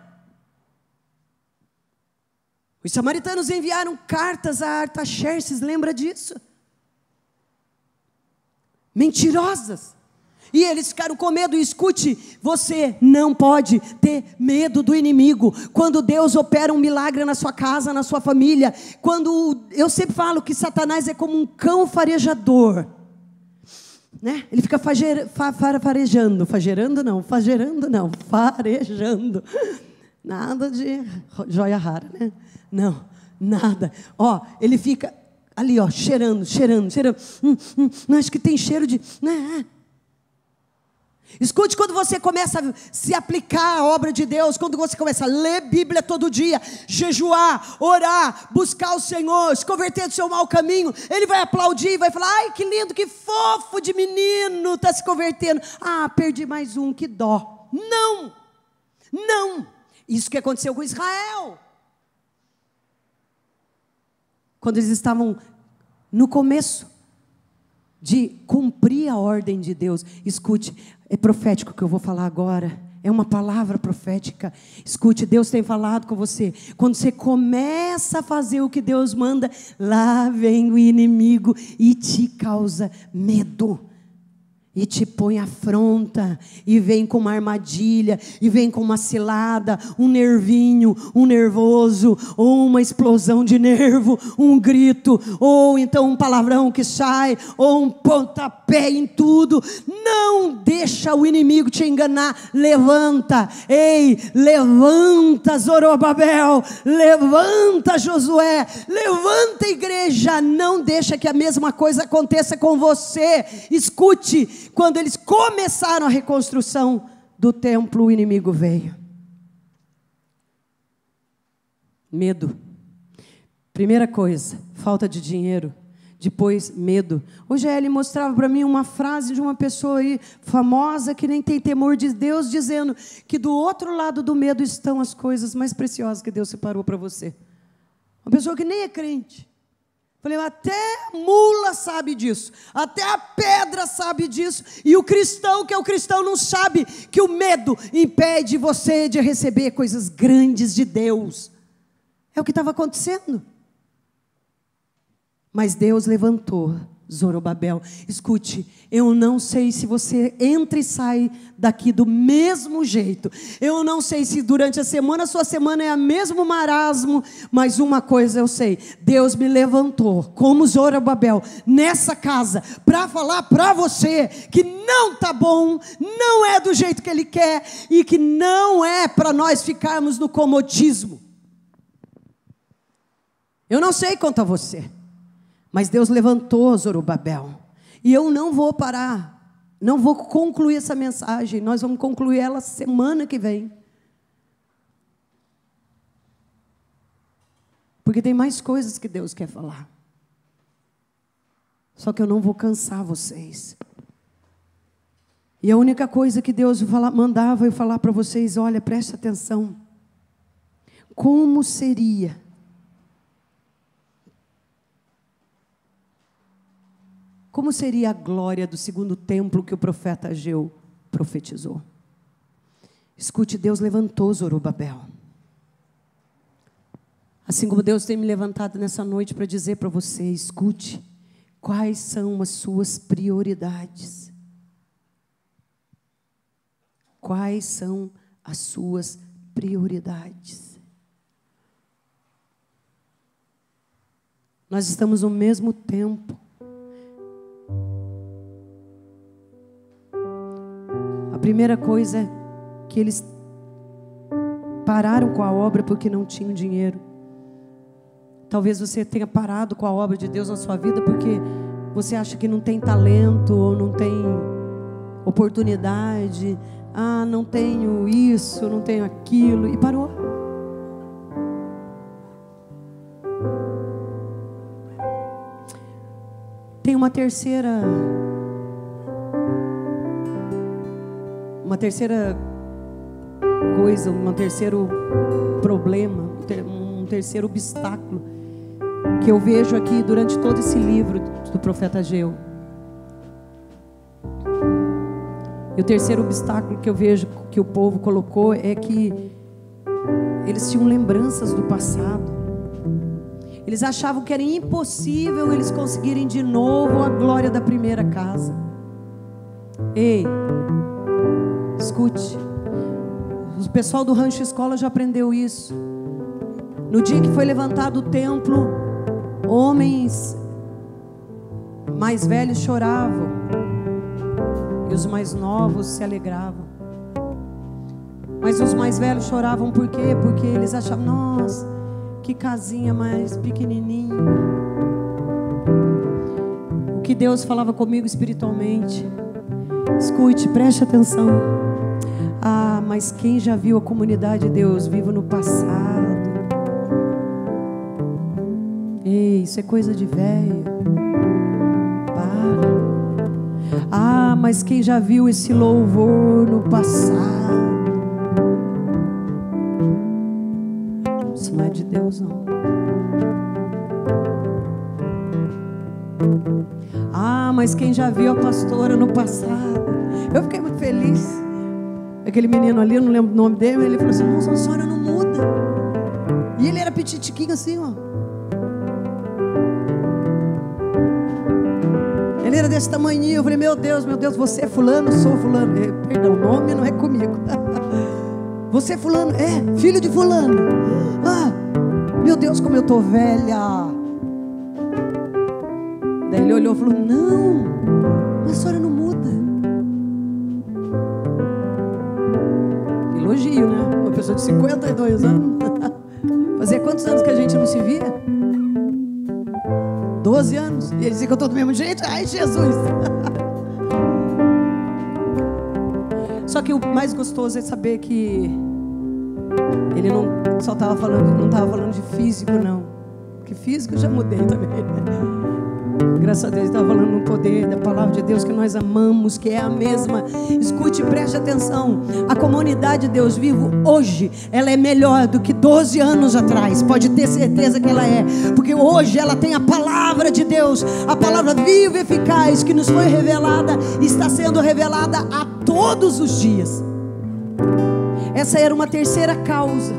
[SPEAKER 1] Os samaritanos enviaram cartas a Artaxerxes, lembra disso? Mentirosas. E eles ficaram com medo. E escute, você não pode ter medo do inimigo. Quando Deus opera um milagre na sua casa, na sua família, quando eu sempre falo que Satanás é como um cão farejador, né? Ele fica farejando. Nada de joia rara, né? Não, nada. Ó, ele fica ali, ó, cheirando. Não, acho que tem cheiro de... Escute, quando você começa a se aplicar à obra de Deus, quando você começa a ler Bíblia todo dia, jejuar, orar, buscar o Senhor, se converter do seu mau caminho, Ele vai aplaudir, vai falar, ai, que lindo, que fofo de menino, está se convertendo. Perdi mais um, que dó. Não. Isso que aconteceu com Israel. Quando eles estavam no começo de cumprir a ordem de Deus. Escute, é profético o que eu vou falar agora. É uma palavra profética. Escute, Deus tem falado com você. Quando você começa a fazer o que Deus manda, lá vem o inimigo e te causa medo. E te põe afronta, e vem com uma armadilha, e vem com uma cilada, um nervinho, um nervoso, ou uma explosão de nervo, um grito, ou então um palavrão que sai, ou um pontapé em tudo. Não deixa o inimigo te enganar. Levanta, ei, levanta Zorobabel, levanta Josué, levanta igreja. Não deixa que a mesma coisa aconteça com você. Escute, quando eles começaram a reconstrução do templo, o inimigo veio. Medo. Primeira coisa, falta de dinheiro. Depois, medo. Hoje ele mostrava para mim uma frase de uma pessoa aí famosa que nem tem temor de Deus, dizendo que do outro lado do medo estão as coisas mais preciosas que Deus separou para você. Uma pessoa que nem é crente. Falei, até a mula sabe disso, até a pedra sabe disso, e o cristão, que é o cristão, não sabe que o medo impede você de receber coisas grandes de Deus. É o que estava acontecendo. Mas Deus levantou Zorobabel. Escute, eu não sei se você entra e sai daqui do mesmo jeito. Eu não sei se durante a semana, sua semana é o mesmo marasmo. Mas uma coisa eu sei. Deus me levantou como Zorobabel nessa casa para falar para você que não está bom, não é do jeito que Ele quer e que não é para nós ficarmos no comodismo. Eu não sei quanto a você. Mas Deus levantou Zorobabel. E eu não vou parar. Não vou concluir essa mensagem. Nós vamos concluir ela semana que vem. Porque tem mais coisas que Deus quer falar. Só que eu não vou cansar vocês. E a única coisa que Deus mandava eu falar para vocês, olha, preste atenção. Como seria? Como seria a glória do segundo templo que o profeta Ageu profetizou? Escute, Deus levantou Zorobabel. Assim como Deus tem me levantado nessa noite para dizer para você, escute, quais são as suas prioridades? Quais são as suas prioridades? Nós estamos no mesmo tempo. A primeira coisa é que eles pararam com a obra porque não tinham dinheiro. Talvez você tenha parado com a obra de Deus na sua vida porque você acha que não tem talento ou não tem oportunidade. Ah, não tenho isso, não tenho aquilo. E parou. Tem uma terceira coisa, um terceiro problema, um terceiro obstáculo que eu vejo aqui durante todo esse livro do profeta Ageu. E o terceiro obstáculo que eu vejo que o povo colocou é que eles tinham lembranças do passado. Eles achavam que era impossível eles conseguirem de novo a glória da primeira casa. Ei, escute, o pessoal do Rancho Escola já aprendeu isso. No dia que foi levantado o templo, homens mais velhos choravam e os mais novos se alegravam. Mas os mais velhos choravam por quê? Porque eles achavam, nossa, que casinha mais pequenininha. O que Deus falava comigo espiritualmente, escute, preste atenção. Ah, mas quem já viu a comunidade de Deus vivo no passado? Ei, isso é coisa de velho. Para. Ah, mas quem já viu esse louvor no passado? Isso não é de Deus, não. Ah, mas quem já viu a pastora no passado? Eu fiquei muito feliz. Aquele menino ali, eu não lembro o nome dele, ele falou assim: nossa, a senhora não muda. E ele era petitiquinho assim, ó. Ele era desse tamanhinho. Eu falei: meu Deus, você é fulano? Sou fulano. Perdão, o nome não é comigo. Você é fulano? É, filho de fulano. Ah, meu Deus, como eu estou velha. Daí ele olhou e falou: não, mas a senhora não muda. Elogio, né? Uma pessoa de 52 anos. Fazia quantos anos que a gente não se via? 12 anos. E ele dizia que eu estou do mesmo jeito. Ai, Jesus. Só que o mais gostoso é saber que ele não só estava falando, não estava falando de físico, não. Porque físico eu já mudei também. Graças a Deus, estava falando no poder da palavra de Deus que nós amamos, que é a mesma. Escute, preste atenção. A comunidade de Deus Vivo hoje, ela é melhor do que 12 anos atrás. Pode ter certeza que ela é. Porque hoje ela tem a palavra de Deus, a palavra viva e eficaz que nos foi revelada e está sendo revelada a todos os dias. Essa era uma terceira causa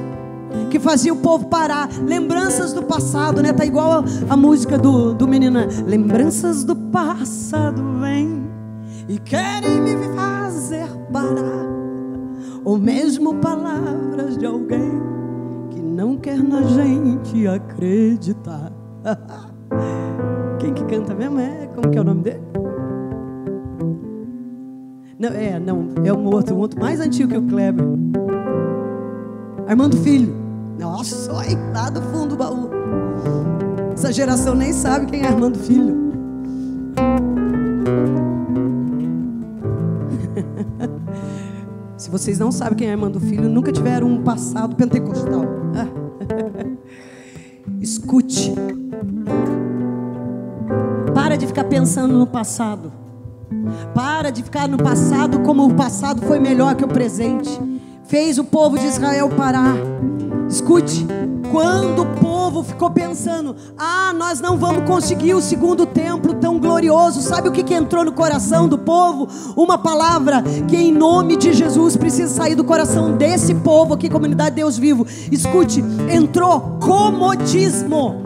[SPEAKER 1] que fazia o povo parar. Lembranças do passado, né? Tá igual a música do menino. Lembranças do passado vêm e querem me fazer parar, ou mesmo palavras de alguém que não quer na gente acreditar. Quem que canta mesmo? Como que é o nome dele? Não, é um outro mais antigo que o Kleber. Armando Filho. Nossa, olha lá do fundo do baú. Essa geração nem sabe quem é Armando Filho. Se vocês não sabem quem é Armando Filho, nunca tiveram um passado pentecostal. Escute. Para de ficar pensando no passado. Para de ficar no passado como o passado foi melhor que o presente. Fez o povo de Israel parar. Escute, quando o povo ficou pensando: nós não vamos conseguir o segundo templo tão glorioso, sabe o que entrou no coração do povo? Uma palavra que em nome de Jesus precisa sair do coração desse povo aqui, comunidade Deus Vivo. Escute, entrou comodismo.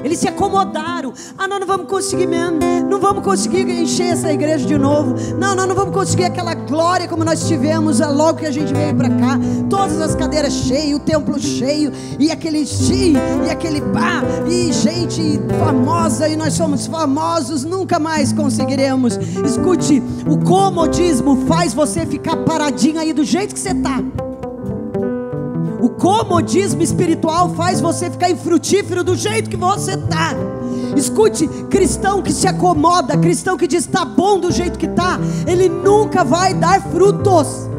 [SPEAKER 1] Eles se acomodaram. Nós não vamos conseguir mesmo. Não vamos conseguir encher essa igreja de novo. Nós não vamos conseguir aquela glória como nós tivemos logo que a gente veio para cá. Todas as cadeiras cheias, o templo cheio, e aquele e gente famosa, e nós somos famosos. Nunca mais conseguiremos. Escute, o comodismo faz você ficar paradinho aí do jeito que você está. O comodismo espiritual faz você ficar infrutífero do jeito que você está. Escute, cristão que se acomoda, cristão que diz está bom do jeito que está, ele nunca vai dar frutos.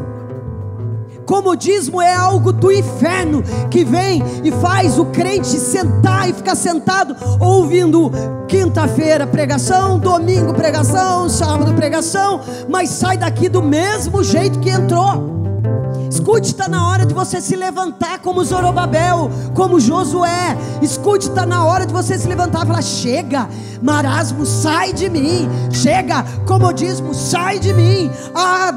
[SPEAKER 1] Comodismo é algo do inferno que vem e faz o crente sentar e ficar sentado ouvindo quinta-feira pregação, domingo pregação, sábado pregação, mas sai daqui do mesmo jeito que entrou. Escute, está na hora de você se levantar como Zorobabel, como Josué. Escute, está na hora de você se levantar e falar: chega, marasmo, sai de mim. Chega, comodismo, sai de mim.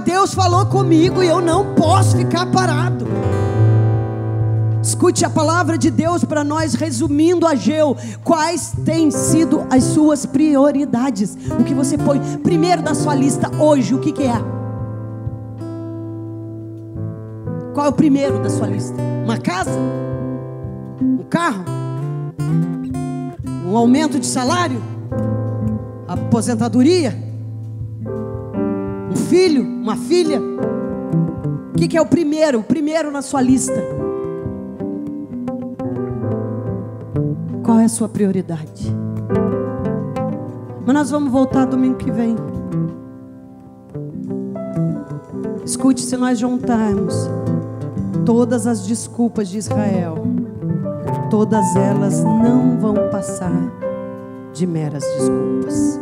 [SPEAKER 1] Deus falou comigo e eu não posso ficar parado. Escute a palavra de Deus para nós, resumindo, Ageu, quais têm sido as suas prioridades. O que você põe primeiro na sua lista hoje, o que é? Qual é o primeiro da sua lista? Uma casa? Um carro? Um aumento de salário? Aposentadoria? Um filho? Uma filha? O que é o primeiro? O primeiro na sua lista? Qual é a sua prioridade? Mas nós vamos voltar domingo que vem. Escute, se nós juntarmos todas as desculpas de Israel, todas elas não vão passar de meras desculpas.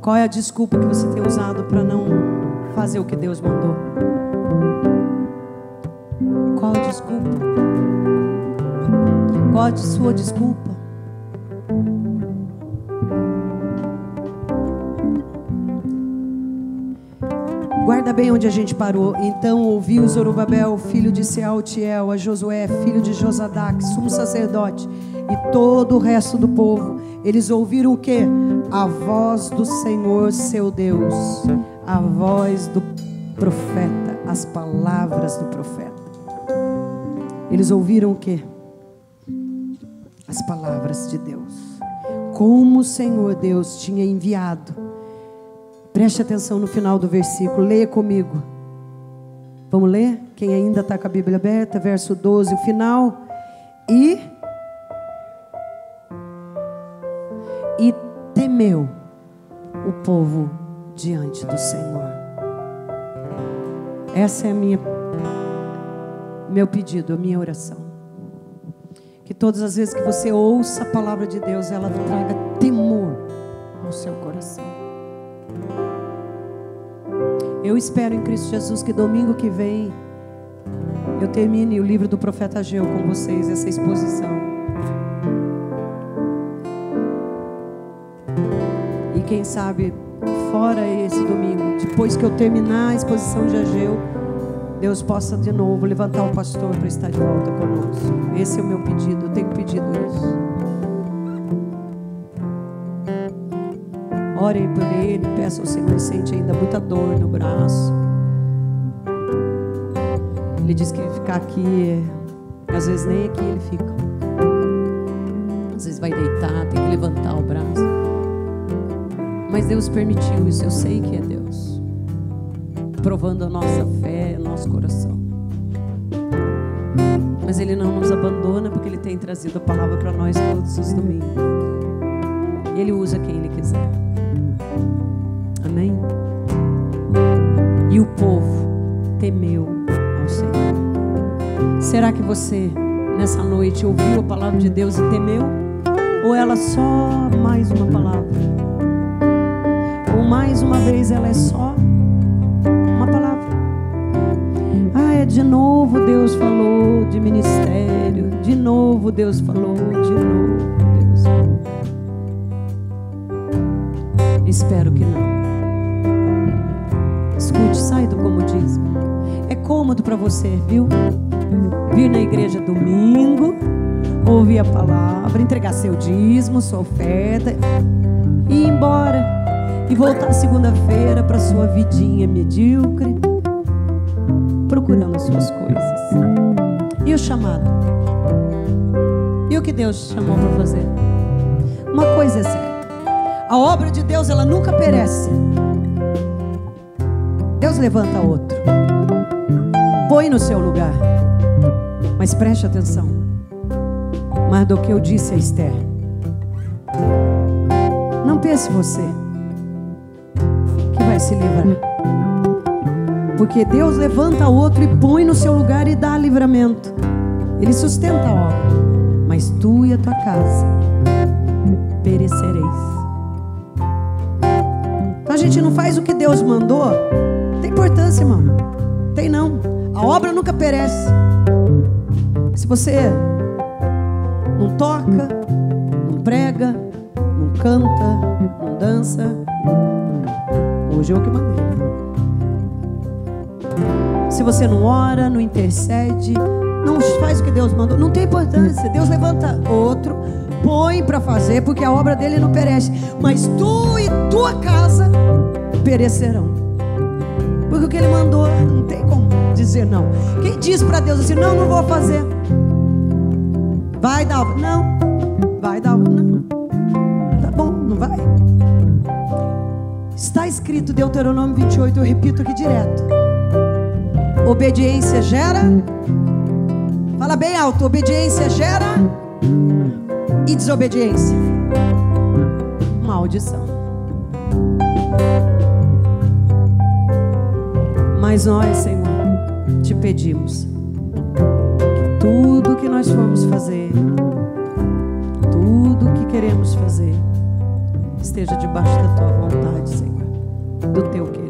[SPEAKER 1] Qual é a desculpa que você tem usado para não fazer o que Deus mandou? Qual a desculpa? Qual a sua desculpa? Guarda bem onde a gente parou. Então ouviu Zorobabel, filho de Sealtiel, a Josué, filho de Josadac, sumo sacerdote, e todo o resto do povo. Eles ouviram o quê? A voz do Senhor seu Deus, a voz do profeta, as palavras do profeta. Eles ouviram o quê? As palavras de Deus. Como o Senhor Deus tinha enviado. Preste atenção no final do versículo, leia comigo. Vamos ler? Quem ainda está com a Bíblia aberta, verso 12, o final. E temeu o povo diante do Senhor. Essa é meu pedido, a minha oração. Que todas as vezes que você ouça a palavra de Deus, ela traga temor ao seu coração. Eu espero em Cristo Jesus que domingo que vem eu termine o livro do profeta Ageu com vocês, essa exposição. E quem sabe, fora esse domingo, depois que eu terminar a exposição de Ageu, Deus possa de novo levantar o pastor para estar de volta conosco. Esse é o meu pedido, eu tenho pedido isso. Orem por ele, peçam ao Senhor, ele sente ainda muita dor no braço. Ele diz que ficar aqui, às vezes nem aqui ele fica. Às vezes vai deitar, tem que levantar o braço. Mas Deus permitiu isso, eu sei que é Deus provando a nossa fé, o nosso coração. Mas Ele não nos abandona, porque Ele tem trazido a palavra para nós todos os domingos. E Ele usa quem Ele quiser. Amém? E o povo temeu ao Senhor. Será que você nessa noite ouviu a palavra de Deus e temeu? Ou ela só mais uma palavra? Ou mais uma vez ela é só uma palavra? De novo Deus falou de ministério. De novo Deus falou. De novo Deus falou. Espero que não. Escute, sai do comodismo. É cômodo para você, viu? Vir na igreja domingo, ouvir a palavra, entregar seu dízimo, sua oferta e ir embora. E voltar segunda-feira para sua vidinha medíocre, procurando as suas coisas. E o chamado? E o que Deus chamou para fazer? Uma coisa é certa: a obra de Deus, ela nunca perece. Deus levanta outro, põe no seu lugar. Mas preste atenção, mais do que eu disse a Esther, não pense você que vai se livrar, porque Deus levanta outro e põe no seu lugar e dá livramento. Ele sustenta a obra. Mas tu e a tua casa perecereis. Então a gente não faz o que Deus mandou. Não tem importância, irmão. Tem não. A obra nunca perece. Se você não toca, não prega, não canta, não dança, hoje é o que mandei. Se você não ora, não intercede, não faz o que Deus mandou, não tem importância. Deus levanta outro, põe para fazer, porque a obra dele não perece. Mas tu e tua casa perecerão. Porque o que ele mandou, não tem como dizer não. Quem diz para Deus assim: não, não vou fazer. Vai dar, não. Vai dar, não. Tá bom, não vai. Está escrito Deuteronômio 28, eu repito aqui direto. Obediência gera, fala bem alto, obediência gera e desobediência, maldição. Mas nós, Senhor, te pedimos que tudo que nós formos fazer, tudo que queremos fazer, esteja debaixo da tua vontade, Senhor, do teu querer.